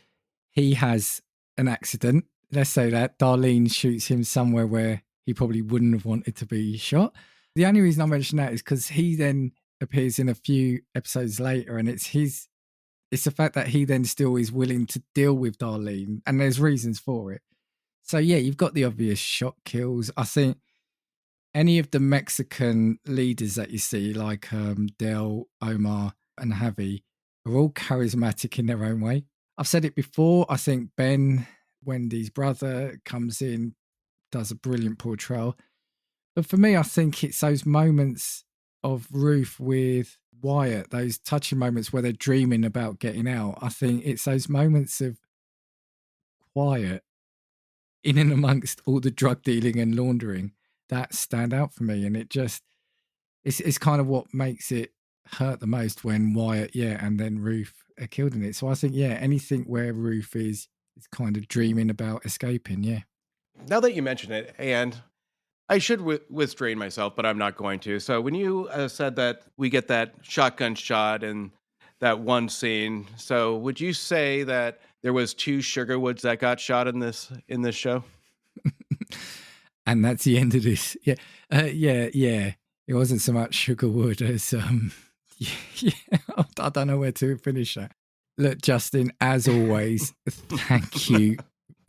Speaker 2: He has an accident. Let's say that Darlene shoots him somewhere where he probably wouldn't have wanted to be shot. The only reason I mention that is because he then appears in a few episodes later, and it's the fact that he then still is willing to deal with Darlene, and there's reasons for it. So yeah, you've got the obvious shot kills. I think any of the Mexican leaders that you see, like Del, Omar, and Javi, are all charismatic in their own way. I've said it before. I think Ben, Wendy's brother, comes in, does a brilliant portrayal. But for me, I think it's those moments of Ruth with Wyatt, those touching moments where they're dreaming about getting out. I think it's those moments of quiet in and amongst all the drug dealing and laundering that stand out for me. And it's kind of what makes it hurt the most when Wyatt, and then Ruth are killed in it. So I think, anything where Ruth is kind of dreaming about escaping,
Speaker 1: Now that you mention it, and I should restrain myself, but I'm not going to. So when you said that we get that shotgun shot in that one scene, so would you say that there was 2 Sugarwoods that got shot in this show?
Speaker 2: And that's the end of this. Yeah. Yeah. It wasn't so much Sugarwood as, yeah, I don't know where to finish that. Look, Justin, as always, thank you.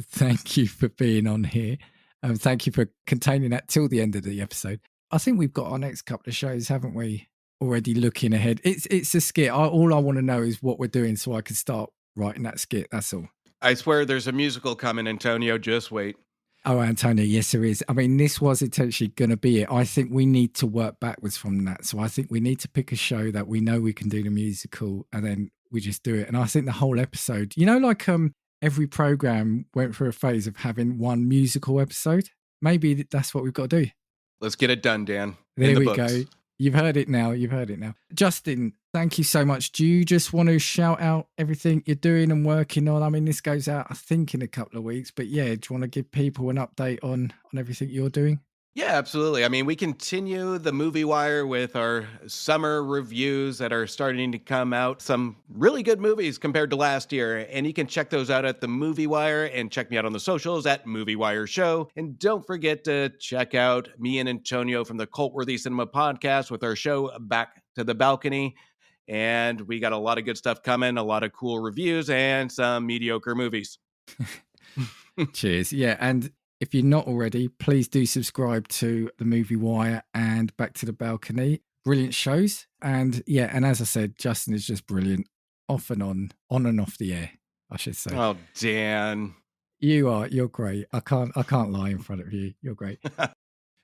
Speaker 2: Thank you for being on here. Thank you for containing that till the end of the episode. I think we've got our next couple of shows, haven't we? Already looking ahead. It's a skit. All I want to know is what we're doing so I can start writing that skit. That's all.
Speaker 1: I swear there's a musical coming, Antonio. Just wait.
Speaker 2: Oh, Antonio, yes, there is. I mean, this was intentionally going to be it. I think we need to work backwards from that. So I think we need to pick a show that we know we can do the musical, and then we just do it. And I think the whole episode, like every program went through a phase of having one musical episode. Maybe that's what we've got to do.
Speaker 1: Let's get it done, Dan.
Speaker 2: There we go. You've heard it now. Justin, thank you so much. Do you just want to shout out everything you're doing and working on? I mean, this goes out, I think, in a couple of weeks. But yeah, do you want to give people an update on everything you're doing?
Speaker 1: Yeah, absolutely. I mean, we continue the Movie Wire with our summer reviews that are starting to come out. Some really good movies compared to last year. And you can check those out at the Movie Wire and check me out on the socials at Movie Wire Show. And don't forget to check out me and Antonio from the Cultworthy Cinema Podcast with our show Back to the Balcony. And we got a lot of good stuff coming, a lot of cool reviews, and some mediocre movies.
Speaker 2: Cheers. Yeah. And if you're not already, please do subscribe to the Movie Wire and Back to the Balcony. Brilliant shows. And yeah, and as I said, Justin is just brilliant. Off and on and off the air, I should say.
Speaker 1: Oh, Dan.
Speaker 2: You're great. I can't lie in front of you. You're great.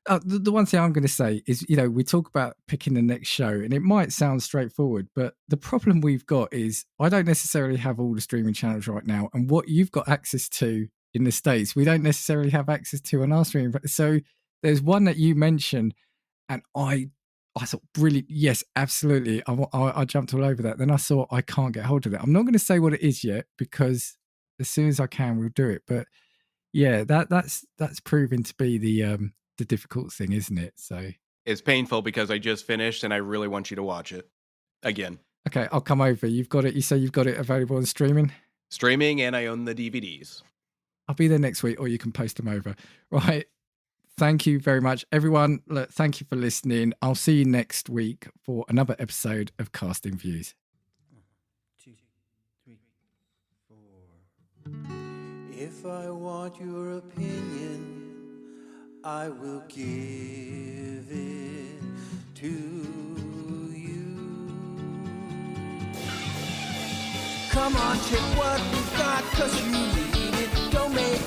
Speaker 2: The one thing I'm going to say is, we talk about picking the next show, and it might sound straightforward, but the problem we've got is I don't necessarily have all the streaming channels right now. And what you've got access to in the States, we don't necessarily have access to on our streaming. So there's one that you mentioned, and I thought, brilliant. Yes, absolutely. I jumped all over that. Then I saw I can't get hold of it. I'm not going to say what it is yet, because as soon as I can, we'll do it. But yeah, that's proving to be the difficult thing, isn't it? So
Speaker 1: it's painful because I just finished and I really want you to watch it again.
Speaker 2: Okay, I'll come over. You've got it. You say you've got it available on streaming?
Speaker 1: Streaming, and I own the DVDs.
Speaker 2: I'll be there next week, or you can post them over. Right. Thank you very much, everyone. Look, thank you for listening. I'll see you next week for another episode of Casting Views.
Speaker 7: 2, 3, 4. If I want your opinion, I will give it to you. Come on, take what we've got, 'cause you need it. Don't make